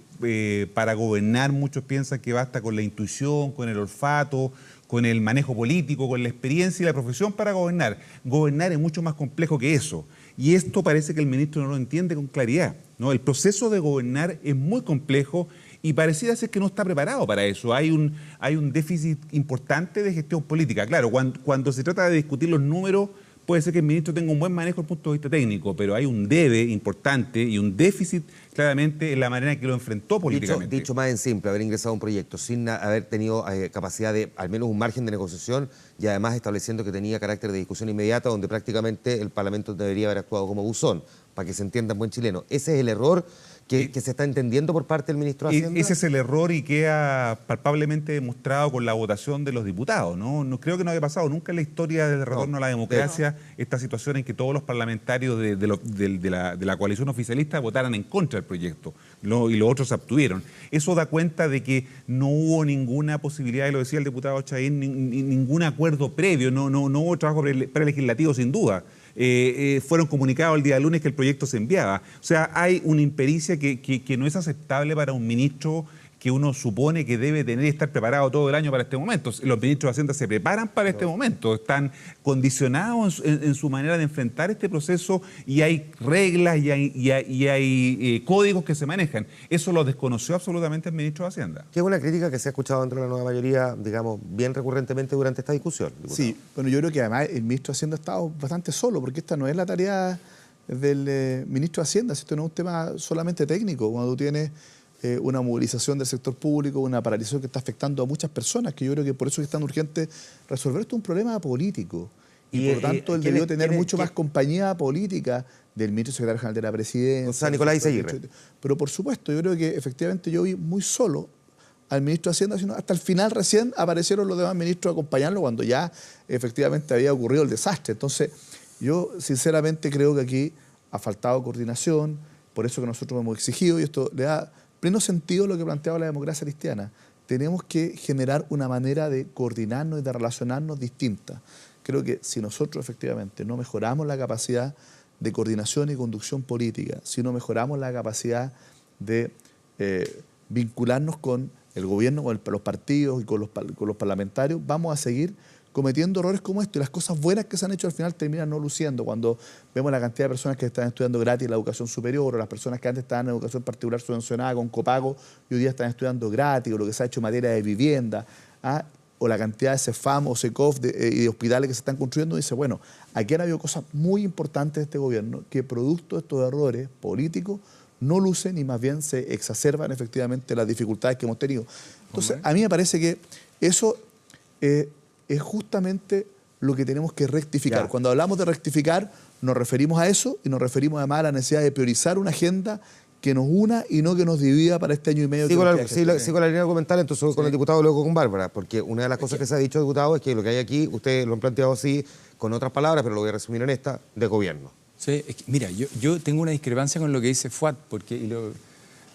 para gobernar muchos piensan que basta con la intuición, con el olfato, con el manejo político, con la experiencia y la profesión para gobernar. Gobernar es mucho más complejo que eso. Y esto parece que el ministro no lo entiende con claridad, ¿no? El proceso de gobernar es muy complejo y pareciera ser que no está preparado para eso. Hay un déficit importante de gestión política. Claro, cuando se trata de discutir los números, puede ser que el ministro tenga un buen manejo desde el punto de vista técnico, pero hay un debe importante y un déficit claramente en la manera en que lo enfrentó políticamente. Dicho más en simple, haber ingresado a un proyecto sin haber tenido capacidad de al menos un margen de negociación y además estableciendo que tenía carácter de discusión inmediata, donde prácticamente el Parlamento debería haber actuado como buzón, para que se entienda en buen chileno. Ese es el error que se está entendiendo por parte del ministro de Hacienda. Ese es el error y queda palpablemente demostrado con la votación de los diputados, ¿no? No creo que no haya pasado nunca en la historia del retorno a la democracia esta situación en que todos los parlamentarios de la coalición oficialista votaran en contra del proyecto y los otros se abstuvieron. Eso da cuenta de que no hubo ninguna posibilidad, y lo decía el diputado Chaín, ningún acuerdo previo, no hubo trabajo prelegislativo sin duda. Fueron comunicados el día lunes que el proyecto se enviaba. O sea, hay una impericia que no es aceptable para un ministro que uno supone que debe tener y estar preparado todo el año para este momento. Los ministros de Hacienda se preparan para este momento, están condicionados en su manera de enfrentar este proceso y hay reglas y hay códigos que se manejan. Eso lo desconoció absolutamente el ministro de Hacienda. Que es una crítica que se ha escuchado dentro de la nueva mayoría, digamos, bien recurrentemente durante esta discusión. Diputado. Sí, bueno, yo creo que además el ministro de Hacienda ha estado bastante solo, porque esta no es la tarea del ministro de Hacienda, esto no es un tema solamente técnico. Cuando tú tienes una movilización del sector público, una paralización que está afectando a muchas personas, que yo creo que por eso es tan urgente resolver esto, un problema político. Y por lo tanto, él debió tener mucho más compañía política del ministro secretario general de la Presidencia. O sea, Nicolás Izaguirre. Pero por supuesto, yo creo que efectivamente yo vi muy solo al ministro de Hacienda, sino hasta el final recién aparecieron los demás ministros a acompañarlo cuando ya efectivamente había ocurrido el desastre. Entonces, yo sinceramente creo que aquí ha faltado coordinación, por eso que nosotros hemos exigido, y esto le da pleno sentido lo que planteaba la democracia cristiana. Tenemos que generar una manera de coordinarnos y de relacionarnos distinta. Creo que si nosotros efectivamente no mejoramos la capacidad de coordinación y conducción política, si no mejoramos la capacidad de vincularnos con el gobierno, con los partidos y con los parlamentarios, vamos a seguir cometiendo errores como esto, y las cosas buenas que se han hecho al final terminan no luciendo. Cuando vemos la cantidad de personas que están estudiando gratis la educación superior, o las personas que antes estaban en educación particular subvencionada con copago y hoy día están estudiando gratis, o lo que se ha hecho en materia de vivienda, o la cantidad de CEFAM o SECOF y de hospitales que se están construyendo, dice, bueno, aquí han habido cosas muy importantes de este gobierno que producto de estos errores políticos no lucen y más bien se exacerban efectivamente las dificultades que hemos tenido. Entonces, a mí me parece que eso es justamente lo que tenemos que rectificar. Ya. Cuando hablamos de rectificar, nos referimos a eso y nos referimos además a la necesidad de priorizar una agenda que nos una y no que nos divida para este año y medio. Sigo la línea argumental, entonces voy con el diputado, luego con Bárbara, porque una de las cosas que se ha dicho, diputado, es que lo que hay aquí, ustedes lo han planteado así, con otras palabras, pero lo voy a resumir en esta, de gobierno. Sí, es que, mira, yo tengo una discrepancia con lo que dice Fuad, porque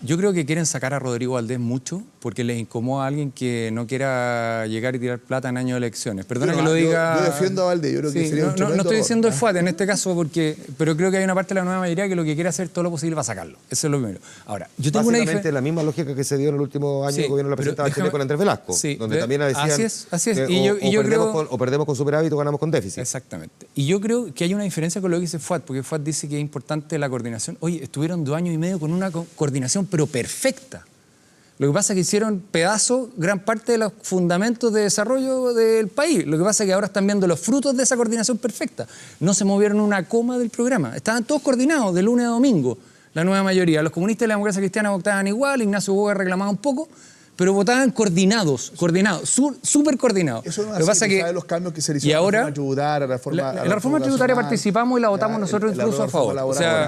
yo creo que quieren sacar a Rodrigo Valdés mucho porque les incomoda a alguien que no quiera llegar y tirar plata en año de elecciones. Perdona que lo diga. Yo defiendo a Valdés, yo creo que sería un tremendo no estoy diciendo el FUAT en este caso, pero creo que hay una parte de la nueva mayoría que lo que quiere hacer todo lo posible para sacarlo. Eso es lo primero. Ahora, yo tengo básicamente la misma lógica que se dio en el último año del gobierno de la presidenta Bachelet con Andrés Velasco, donde también decían así es. O perdemos con superávit o ganamos con déficit. Exactamente. Y yo creo que hay una diferencia con lo que dice FUAT, porque FUAT dice que es importante la coordinación. Oye, estuvieron 2 años y medio con una coordinación pero perfecta. Lo que pasa es que hicieron pedazo gran parte de los fundamentos de desarrollo del país. Lo que pasa es que ahora están viendo los frutos de esa coordinación perfecta. No se movieron una coma del programa. Estaban todos coordinados de lunes a domingo, la nueva mayoría. Los comunistas de la democracia cristiana votaban igual, Ignacio Boga reclamaba un poco, pero votaban coordinados, súper coordinados. Eso no es así, que los cambios que se hicieron y ahora, a la reforma tributaria participamos y la votamos nosotros incluso a favor. O sea,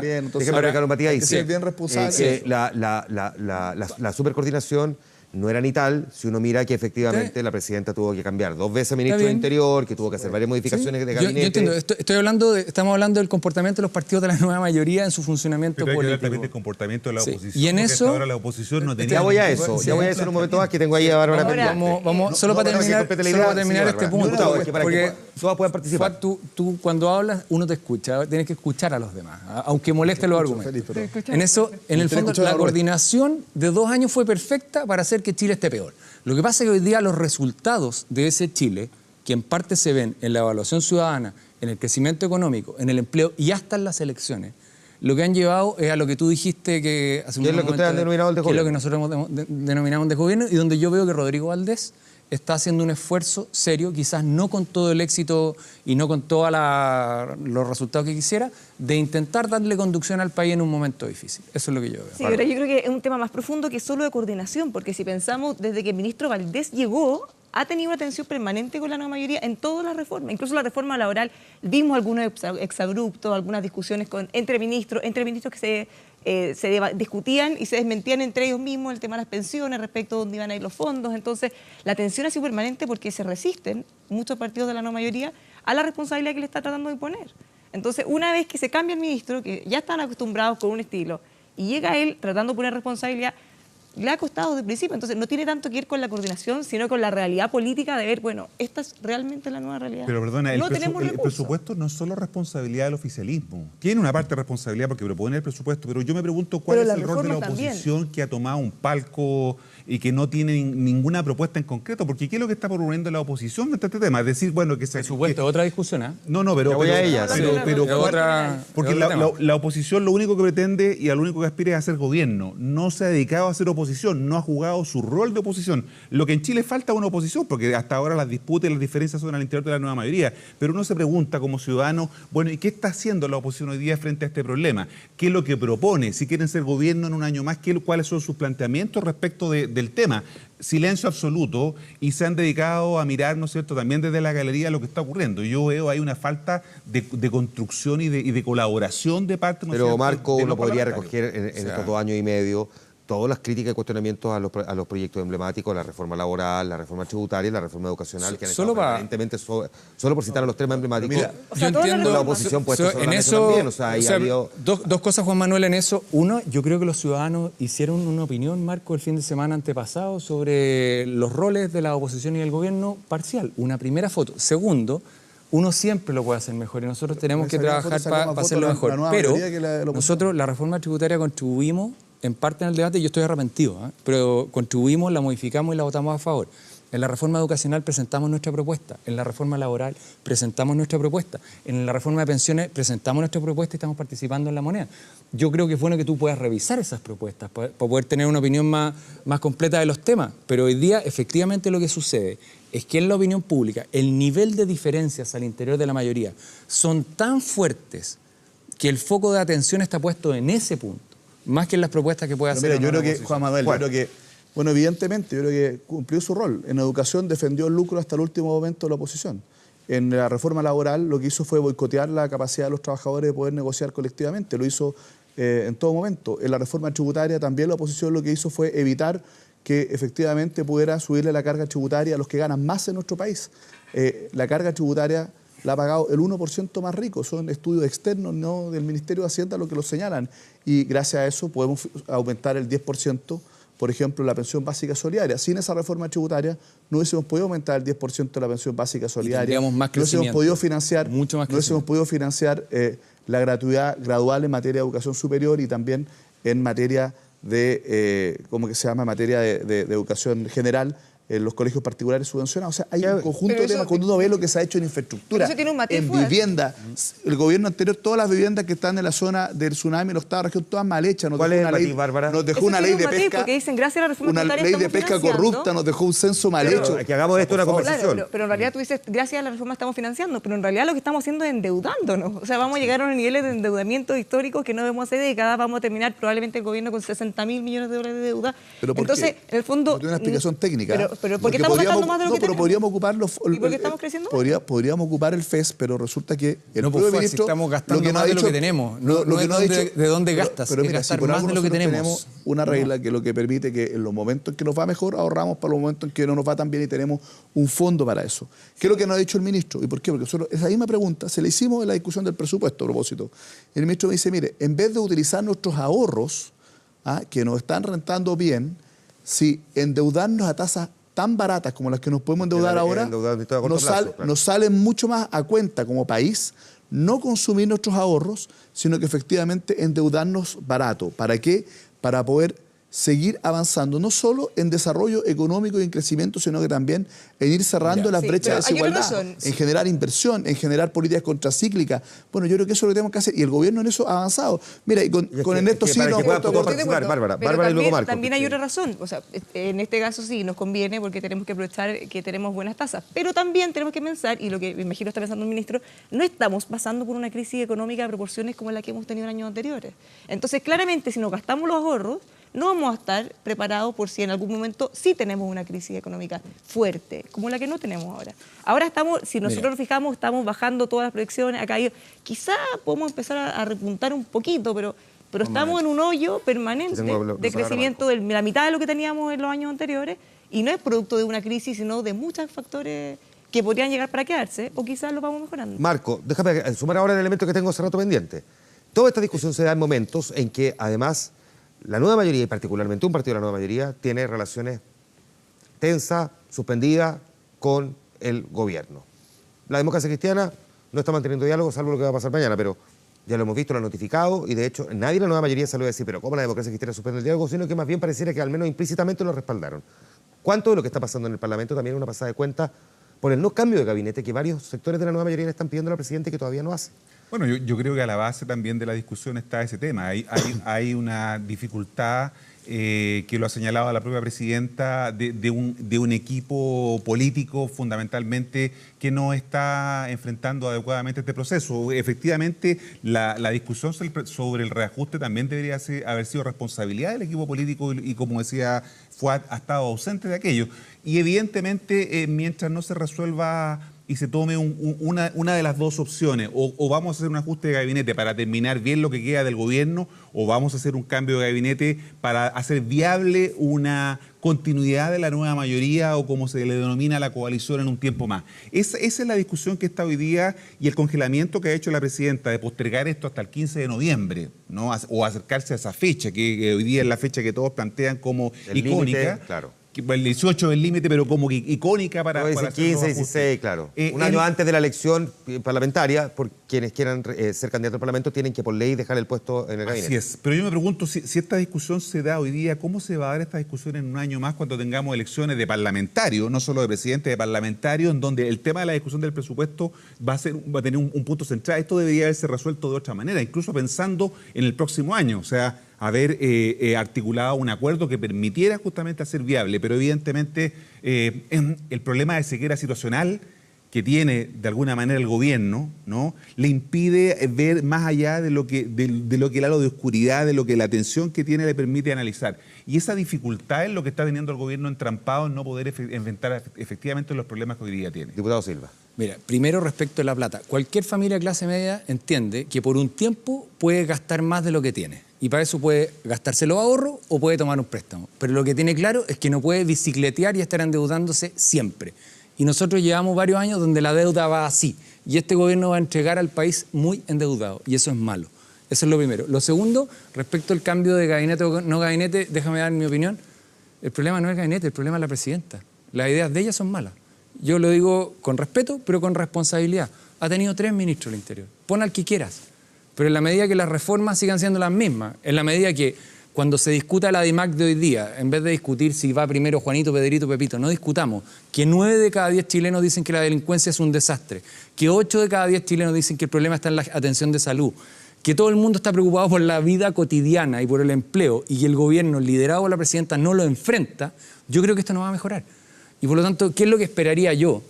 Matías dice, bien responsable. La supercoordinación no era ni tal si uno mira que efectivamente la presidenta tuvo que cambiar 2 veces ministro del Interior, que tuvo que hacer varias modificaciones de gabinete. Yo entiendo, estamos hablando del comportamiento de los partidos de la nueva mayoría en su funcionamiento político. Pero también el comportamiento de la oposición. Y en eso ahora la oposición no tenía. Ya voy a eso en un momento más, que tengo ahí a Bárbara. Vamos, solo para terminar este punto, porque todas puedan participar. Tú cuando hablas, uno te escucha, tienes que escuchar a los demás, aunque molesten los argumentos. En eso, en el fondo, la coordinación de 2 años fue perfecta para hacer que Chile esté peor. Lo que pasa es que hoy día los resultados de ese Chile, que en parte se ven en la evaluación ciudadana, en el crecimiento económico, en el empleo y hasta en las elecciones, lo que han llevado es a lo que tú dijiste que hace un momento, es lo que ustedes han denominado el desgobierno. Que es lo que nosotros hemos denominado un desgobierno, y donde yo veo que Rodrigo Valdés está haciendo un esfuerzo serio, quizás no con todo el éxito y no con todos los resultados que quisiera, de intentar darle conducción al país en un momento difícil. Eso es lo que yo veo. Sí, pero yo creo que es un tema más profundo que solo de coordinación, porque si pensamos desde que el ministro Valdés llegó, ha tenido una tensión permanente con la nueva mayoría en todas las reformas, incluso la reforma laboral. Vimos algunos exabruptos, algunas discusiones entre ministros que se discutían y se desmentían entre ellos mismos el tema de las pensiones respecto a dónde iban a ir los fondos. Entonces, la tensión ha sido permanente porque se resisten muchos partidos de la nueva mayoría a la responsabilidad que le está tratando de imponer. Entonces, una vez que se cambia el ministro, que ya están acostumbrados con un estilo, y llega él tratando de poner responsabilidad, le ha costado desde el principio. Entonces, no tiene tanto que ir con la coordinación, sino con la realidad política de ver, bueno, esta es realmente la nueva realidad. Pero perdona, no el presupuesto no es solo responsabilidad del oficialismo. Tiene una parte de responsabilidad porque propone el presupuesto, pero yo me pregunto cuál es el rol de la oposición que ha tomado un palco y que no tiene ninguna propuesta en concreto, porque ¿qué es lo que está proponiendo la oposición de este tema? Es decir, bueno, que se... Presupuesto, otra discusión, ¿eh? No, pero voy a ella. Porque la oposición lo único que pretende y a lo único que aspira es a hacer gobierno. No se ha dedicado a hacer oposición, no ha jugado su rol de oposición. Lo que en Chile falta es una oposición, porque hasta ahora las disputas y las diferencias son al interior de la nueva mayoría. Pero uno se pregunta como ciudadano, bueno, ¿y qué está haciendo la oposición hoy día frente a este problema? ¿Qué es lo que propone? Si quieren ser gobierno en un año más, ¿cuáles son sus planteamientos respecto del tema? Silencio absoluto, y se han dedicado a mirar, ¿no es cierto?, también desde la galería lo que está ocurriendo. Yo veo ahí una falta de construcción y de colaboración de parte... Pero Marco, uno podría recoger en estos 2 años y medio todas las críticas y cuestionamientos a los proyectos emblemáticos, la reforma laboral, la reforma tributaria y la reforma educacional, que han estado permanentemente, solo por citar a los temas emblemáticos. Mira, yo entiendo la oposición puesta sobre en la mesa eso también. O sea, ahí ha habido... dos cosas, Juan Manuel, en eso. Uno, yo creo que los ciudadanos hicieron una opinión, Marco, el fin de semana antepasado sobre los roles de la oposición y del gobierno parcial. Una primera foto. Segundo, uno siempre lo puede hacer mejor y nosotros tenemos que trabajar para hacerlo mejor. Pero nosotros, la reforma tributaria, contribuimos en parte en el debate, yo estoy arrepentido, pero contribuimos, la modificamos y la votamos a favor. En la reforma educacional presentamos nuestra propuesta, en la reforma laboral presentamos nuestra propuesta, en la reforma de pensiones presentamos nuestra propuesta y estamos participando en la moneda. Yo creo que es bueno que tú puedas revisar esas propuestas para poder tener una opinión más completa de los temas, pero hoy día efectivamente lo que sucede es que en la opinión pública el nivel de diferencias al interior de la mayoría son tan fuertes que el foco de atención está puesto en ese punto, más que en las propuestas que pueda hacer. Mira, yo creo que, Juan Manuel, yo creo que, bueno, evidentemente, yo creo que cumplió su rol. En educación defendió el lucro hasta el último momento de la oposición. En la reforma laboral lo que hizo fue boicotear la capacidad de los trabajadores de poder negociar colectivamente. Lo hizo en todo momento. En la reforma tributaria también la oposición lo que hizo fue evitar que efectivamente pudiera subirle la carga tributaria a los que ganan más en nuestro país. La carga tributaria la ha pagado el 1% más rico. Son estudios externos, no del Ministerio de Hacienda, lo que lo señalan. Y gracias a eso podemos aumentar el 10%, por ejemplo, la pensión básica solidaria. Sin esa reforma tributaria no hubiésemos podido aumentar el 10% de la pensión básica solidaria. Más no hubiésemos podido financiar, la gratuidad gradual en materia de educación superior y también en materia de, materia de educación general, en los colegios particulares subvencionados. O sea, hay un conjunto de temas. Cuando uno ve lo que se ha hecho en infraestructura, en vivienda, el gobierno anterior, todas las viviendas que están en la zona del tsunami, en la octava región, todas mal hechas. Nos dejó una ley de pesca, porque dicen, gracias a la reforma una ley de pesca corrupta, nos dejó un censo mal hecho. Que hagamos esto una conversación. Claro, pero en realidad tú dices, gracias a la reforma estamos financiando, pero en realidad lo que estamos haciendo es endeudándonos. O sea, vamos a llegar a unos niveles de endeudamiento históricos que no vemos hace décadas. Vamos a terminar probablemente el gobierno con 60.000 millones de dólares de deuda. Entonces, en el fondo... No tiene una explicación técnica. Pero ¿por qué estamos gastando más de lo que tenemos? Podríamos ocupar los... ¿Y por qué estamos creciendo? Podríamos ocupar el FES, pero resulta que el propio ministro... estamos gastando más de lo que tenemos. No es de dónde gastas, pero mira, es gastar más de lo que tenemos una regla que lo que permite que en los momentos en que nos va mejor ahorramos para los momentos en que no nos va tan bien y tenemos un fondo para eso. ¿Qué es lo que nos ha dicho el ministro? ¿Y por qué? Porque nosotros esa misma pregunta se la hicimos en la discusión del presupuesto a propósito. El ministro me dice, mire, en vez de utilizar nuestros ahorros, que nos están rentando bien, si endeudarnos a tasas tan baratas como las que nos podemos endeudar ahora, nos salen mucho más a cuenta como país no consumir nuestros ahorros, sino que efectivamente endeudarnos barato. ¿Para qué? Para poder seguir avanzando, no solo en desarrollo económico y en crecimiento, sino que también en ir cerrando las brechas de desigualdad, en generar inversión, en generar políticas contracíclicas. Bueno, yo creo que eso es lo que tenemos que hacer y el gobierno en eso ha avanzado. Mira, y con Ernesto sí nos Bárbara y luego Marco. También hay otra razón, o sea, en este caso sí nos conviene porque tenemos que aprovechar que tenemos buenas tasas, pero también tenemos que pensar, y lo que me imagino está pensando el ministro, no estamos pasando por una crisis económica de proporciones como la que hemos tenido en años anteriores. Entonces, claramente, si nos gastamos los ahorros, no vamos a estar preparados por si en algún momento sí tenemos una crisis económica fuerte, como la que no tenemos ahora. Ahora estamos, si nosotros nos fijamos, estamos bajando todas las proyecciones, ha caído. Quizá podemos empezar a repuntar un poquito, pero estamos en un hoyo permanente de crecimiento de la mitad de lo que teníamos en los años anteriores, y no es producto de una crisis, sino de muchos factores que podrían llegar para quedarse, o quizás lo vamos mejorando. Marco, déjame sumar ahora el elemento que tengo hace rato pendiente. Toda esta discusión se da en momentos en que, además, la nueva mayoría, y particularmente un partido de la nueva mayoría, tiene relaciones tensas, suspendidas con el gobierno. La democracia cristiana no está manteniendo diálogo, salvo lo que va a pasar mañana, pero ya lo hemos visto, lo han notificado, y de hecho nadie de la nueva mayoría salió a decir, pero ¿cómo la democracia cristiana suspende el diálogo? Sino que más bien pareciera que al menos implícitamente lo respaldaron. ¿Cuánto de lo que está pasando en el Parlamento también es una pasada de cuenta por el no cambio de gabinete que varios sectores de la nueva mayoría le están pidiendo al presidente que todavía no hace? Bueno, yo creo que a la base también de la discusión está ese tema. Hay una dificultad que lo ha señalado la propia presidenta de un equipo político fundamentalmente que no está enfrentando adecuadamente este proceso. Efectivamente, la discusión sobre el reajuste también debería haber sido responsabilidad del equipo político y como decía, ha estado ausente de aquello. Y evidentemente, mientras no se resuelva y se tome una de las dos opciones, o vamos a hacer un ajuste de gabinete para terminar bien lo que queda del gobierno, o vamos a hacer un cambio de gabinete para hacer viable una continuidad de la nueva mayoría o como se le denomina la coalición en un tiempo más. Esa es la discusión que está hoy día y el congelamiento que ha hecho la presidenta de postergar esto hasta el 15 de noviembre, ¿no? O acercarse a esa fecha, que hoy día es la fecha que todos plantean como el icónica. Límite, claro. El 18 es el límite, pero como que icónica para... Puede ser 15, 16, claro. Un año antes de la elección parlamentaria, por quienes quieran ser candidatos al Parlamento, tienen que por ley dejar el puesto en el gabinete. Así es. Pero yo me pregunto, si esta discusión se da hoy día, ¿cómo se va a dar esta discusión en un año más cuando tengamos elecciones de parlamentarios, no solo de presidente, de parlamentarios, en donde el tema de la discusión del presupuesto va a tener un punto central? Esto debería haberse resuelto de otra manera, incluso pensando en el próximo año. O sea, haber articulado un acuerdo que permitiera justamente hacer viable, pero evidentemente el problema de ceguera situacional que tiene de alguna manera el gobierno, ¿no?, le impide ver más allá de lo que el halo de oscuridad, de lo que la tensión que tiene le permite analizar. Y esa dificultad es lo que está teniendo el gobierno entrampado en no poder enfrentar efectivamente los problemas que hoy día tiene. Diputado Silva. Mira, primero respecto de la plata. Cualquier familia de clase media entiende que por un tiempo puede gastar más de lo que tiene. Y para eso puede gastarse los ahorros o puede tomar un préstamo. Pero lo que tiene claro es que no puede bicicletear y estar endeudándose siempre. Y nosotros llevamos varios años donde la deuda va así. Y este gobierno va a entregar al país muy endeudado. Y eso es malo. Eso es lo primero. Lo segundo, respecto al cambio de gabinete o no gabinete, déjame dar mi opinión. El problema no es el gabinete, el problema es la presidenta. Las ideas de ella son malas. Yo lo digo con respeto, pero con responsabilidad. Ha tenido 3 ministros del Interior. Pon al que quieras. Pero en la medida que las reformas sigan siendo las mismas, en la medida que cuando se discuta la DIMAC de hoy día, en vez de discutir si va primero Juanito, Pedrito, Pepito, no discutamos que 9 de cada 10 chilenos dicen que la delincuencia es un desastre, que 8 de cada 10 chilenos dicen que el problema está en la atención de salud, que todo el mundo está preocupado por la vida cotidiana y por el empleo, y que el gobierno, liderado por la presidenta, no lo enfrenta, yo creo que esto no va a mejorar. Y por lo tanto, ¿qué es lo que esperaría yo?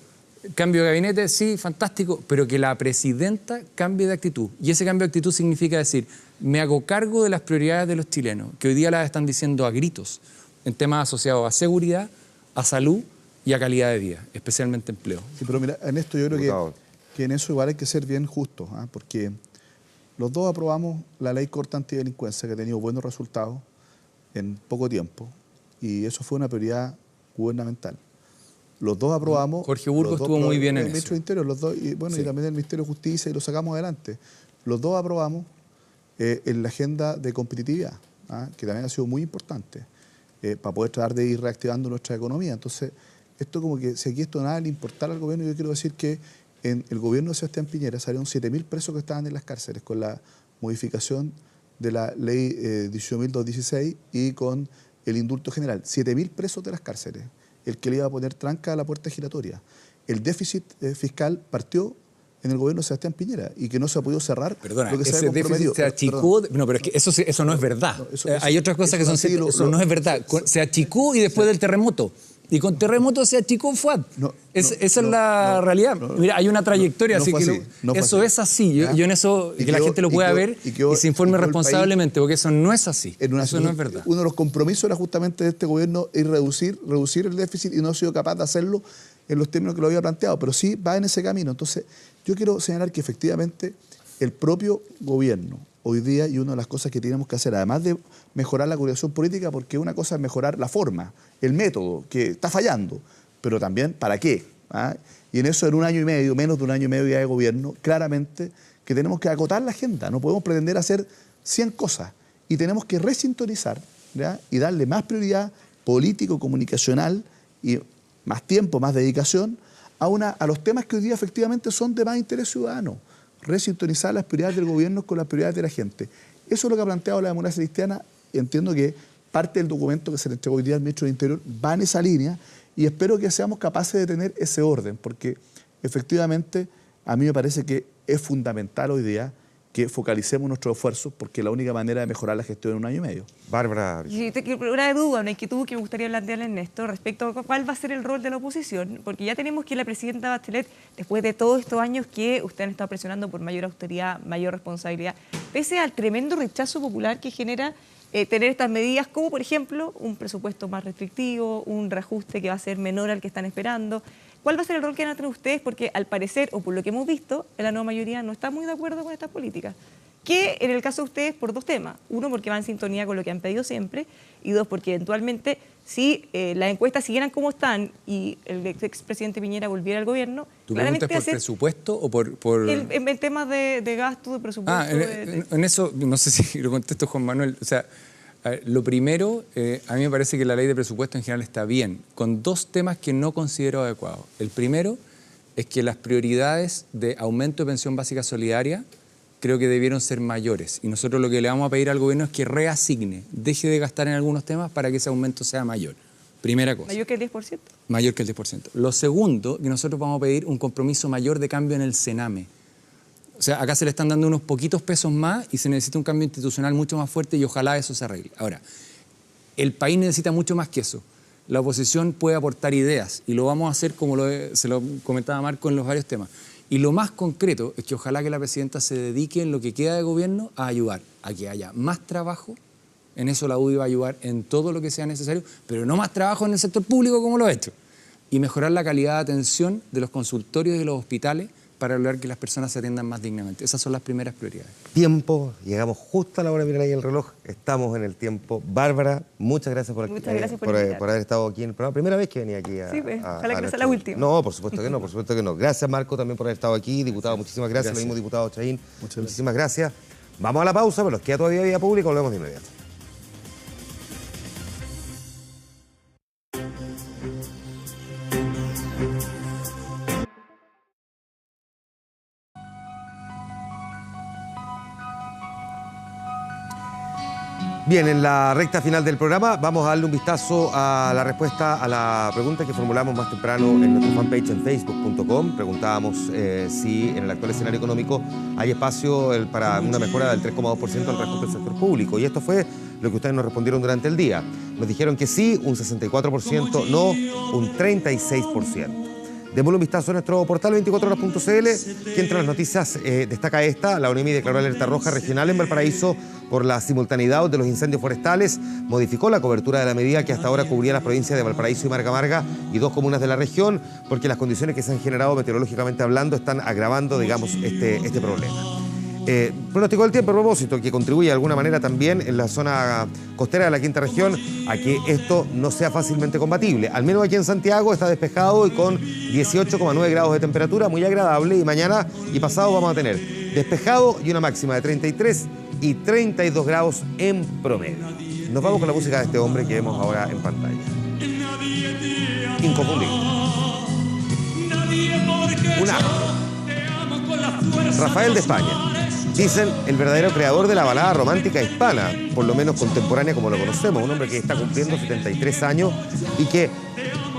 Cambio de gabinete, sí, fantástico, pero que la presidenta cambie de actitud. Y ese cambio de actitud significa decir, me hago cargo de las prioridades de los chilenos, que hoy día las están diciendo a gritos, en temas asociados a seguridad, a salud y a calidad de vida, especialmente empleo. Sí, pero mira, en esto yo creo que en eso igual hay que ser bien justos, ¿eh? Porque los dos aprobamos la ley corta antidelincuencia, que ha tenido buenos resultados en poco tiempo, y eso fue una prioridad gubernamental. Los dos aprobamos. Jorge Burgos estuvo muy bien en eso. El ministro del Interior, los dos, y bueno, sí, y también el Ministerio de Justicia, y lo sacamos adelante. Los dos aprobamos en la agenda de competitividad, que también ha sido muy importante, para poder tratar de ir reactivando nuestra economía. Entonces, esto como que si aquí esto nada le importara al gobierno, yo quiero decir que en el gobierno de Sebastián Piñera salieron 7.000 presos que estaban en las cárceles con la modificación de la ley 18.216 y con el indulto general. 7.000 presos de las cárceles, el que le iba a poner tranca a la puerta giratoria. El déficit fiscal partió en el gobierno de Sebastián Piñera y que no se ha podido cerrar. Perdona, lo que ese déficit se achicó. No, pero es que eso no es verdad. No, hay otras cosas que son ciertas. Eso no es verdad. Se achicó y después del terremoto. Y con terremoto se achicó FUAD. Esa es la realidad. Mira, hay una trayectoria, así que eso es así. Yo en eso, que la gente lo pueda ver y se informe responsablemente, porque eso no es así. Eso no es verdad. Uno de los compromisos era justamente de este gobierno es reducir el déficit y no ha sido capaz de hacerlo en los términos que lo había planteado, pero sí va en ese camino. Entonces, yo quiero señalar que efectivamente el propio gobierno hoy día, y una de las cosas que tenemos que hacer, además de mejorar la coordinación política, porque una cosa es mejorar la forma, el método, que está fallando, pero también ¿para qué? Y en eso, en un año y medio, menos de un año y medio ya de gobierno, claramente que tenemos que acotar la agenda, no podemos pretender hacer 100 cosas, y tenemos que resintonizar, ¿ya? Y darle más prioridad político, comunicacional, y más tiempo, más dedicación, a los temas que hoy día efectivamente son de más interés ciudadano. Resintonizar las prioridades del gobierno con las prioridades de la gente. Eso es lo que ha planteado la democracia cristiana, y entiendo que parte del documento que se le entregó hoy día al ministro del Interior va en esa línea, y espero que seamos capaces de tener ese orden, porque efectivamente a mí me parece que es fundamental hoy día que focalicemos nuestros esfuerzos, porque es la única manera de mejorar la gestión en un año y medio. Bárbara. Y una duda, una inquietud que me gustaría plantearle, Ernesto, respecto a cuál va a ser el rol de la oposición, porque ya tenemos que la presidenta Bachelet, después de todos estos años que usted han estado presionando por mayor austeridad, mayor responsabilidad, pese al tremendo rechazo popular que genera tener estas medidas, como por ejemplo un presupuesto más restrictivo, un reajuste que va a ser menor al que están esperando. ¿Cuál va a ser el rol que van a tener ustedes? Porque al parecer, o por lo que hemos visto, la nueva mayoría no está muy de acuerdo con estas políticas. Que en el caso de ustedes, por dos temas. Uno, porque va en sintonía con lo que han pedido siempre. Y dos, porque eventualmente, si las encuestas siguieran como están y el expresidente Piñera volviera al gobierno... ¿Tu pregunta es por presupuesto o por...? En temas de gasto, de presupuesto... En eso, no sé si lo contesto, Juan Manuel. O sea, lo primero, a mí me parece que la ley de presupuesto en general está bien, con dos temas que no considero adecuados. El primero es que las prioridades de aumento de pensión básica solidaria creo que debieron ser mayores. Y nosotros lo que le vamos a pedir al gobierno es que reasigne, deje de gastar en algunos temas para que ese aumento sea mayor. Primera cosa. ¿Mayor que el 10%? Mayor que el 10%. Lo segundo, que nosotros vamos a pedir un compromiso mayor de cambio en el Sename. O sea, acá se le están dando unos poquitos pesos más y se necesita un cambio institucional mucho más fuerte y ojalá eso se arregle. Ahora, el país necesita mucho más que eso. La oposición puede aportar ideas y lo vamos a hacer como se lo comentaba Marco en los varios temas. Y lo más concreto es que ojalá que la presidenta se dedique en lo que queda de gobierno a ayudar, a que haya más trabajo. En eso la UDI va a ayudar en todo lo que sea necesario, pero no más trabajo en el sector público como lo ha hecho. Y mejorar la calidad de atención de los consultorios y de los hospitales para lograr que las personas se atiendan más dignamente. Esas son las primeras prioridades. Tiempo, llegamos justo a la hora de mirar ahí el reloj, estamos en el tiempo. Bárbara, muchas gracias por haber estado aquí en el programa. Primera vez que venía aquí Sí, pues, ojalá que no sea la última. No, por supuesto que no, por supuesto que no. Gracias, Marco, también por haber estado aquí. Diputado, muchísimas gracias. Lo mismo, diputado Chaín. Muchísimas gracias. Vamos a la pausa, pero nos queda todavía vía pública, volvemos de inmediato. Bien, en la recta final del programa vamos a darle un vistazo a la respuesta a la pregunta que formulamos más temprano en nuestra fanpage en facebook.com. Preguntábamos si en el actual escenario económico hay espacio para una mejora del 3,2% al reajuste del sector público. Y esto fue lo que ustedes nos respondieron durante el día. Nos dijeron que sí, un 64%, no, un 36%. Démosle un vistazo a nuestro portal 24horas.cl, que entre las noticias destaca esta. La ONEMI declaró alerta roja regional en Valparaíso por la simultaneidad de los incendios forestales. Modificó la cobertura de la medida que hasta ahora cubría las provincias de Valparaíso y Marga Marga y 2 comunas de la región, porque las condiciones que se han generado meteorológicamente hablando están agravando, digamos, este problema. Pronóstico del tiempo a propósito, que contribuye de alguna manera también en la zona costera de la quinta región a que esto no sea fácilmente combatible. Al menos aquí en Santiago está despejado y con 18,9 grados de temperatura, muy agradable, y mañana y pasado vamos a tener despejado y una máxima de 33 y 32 grados en promedio. Nos vamos con la música de este hombre que vemos ahora en pantalla. inconfundible. Un astro. Rafael de España. Dicen el verdadero creador de la balada romántica hispana, por lo menos contemporánea como lo conocemos. Un hombre que está cumpliendo 73 años y que,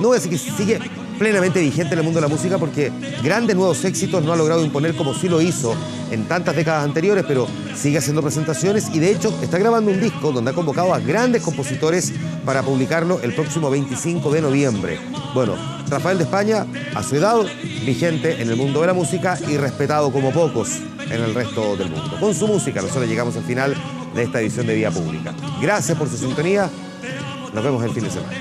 no voy a decir que sigue plenamente vigente en el mundo de la música, porque grandes nuevos éxitos no ha logrado imponer como sí lo hizo en tantas décadas anteriores, pero sigue haciendo presentaciones y de hecho está grabando un disco donde ha convocado a grandes compositores para publicarlo el próximo 25 de noviembre. Bueno, Rafael de España, a su edad, vigente en el mundo de la música y respetado como pocos en el resto del mundo. Con su música nosotros llegamos al final de esta edición de Vía Pública. Gracias por su sintonía. Nos vemos el fin de semana.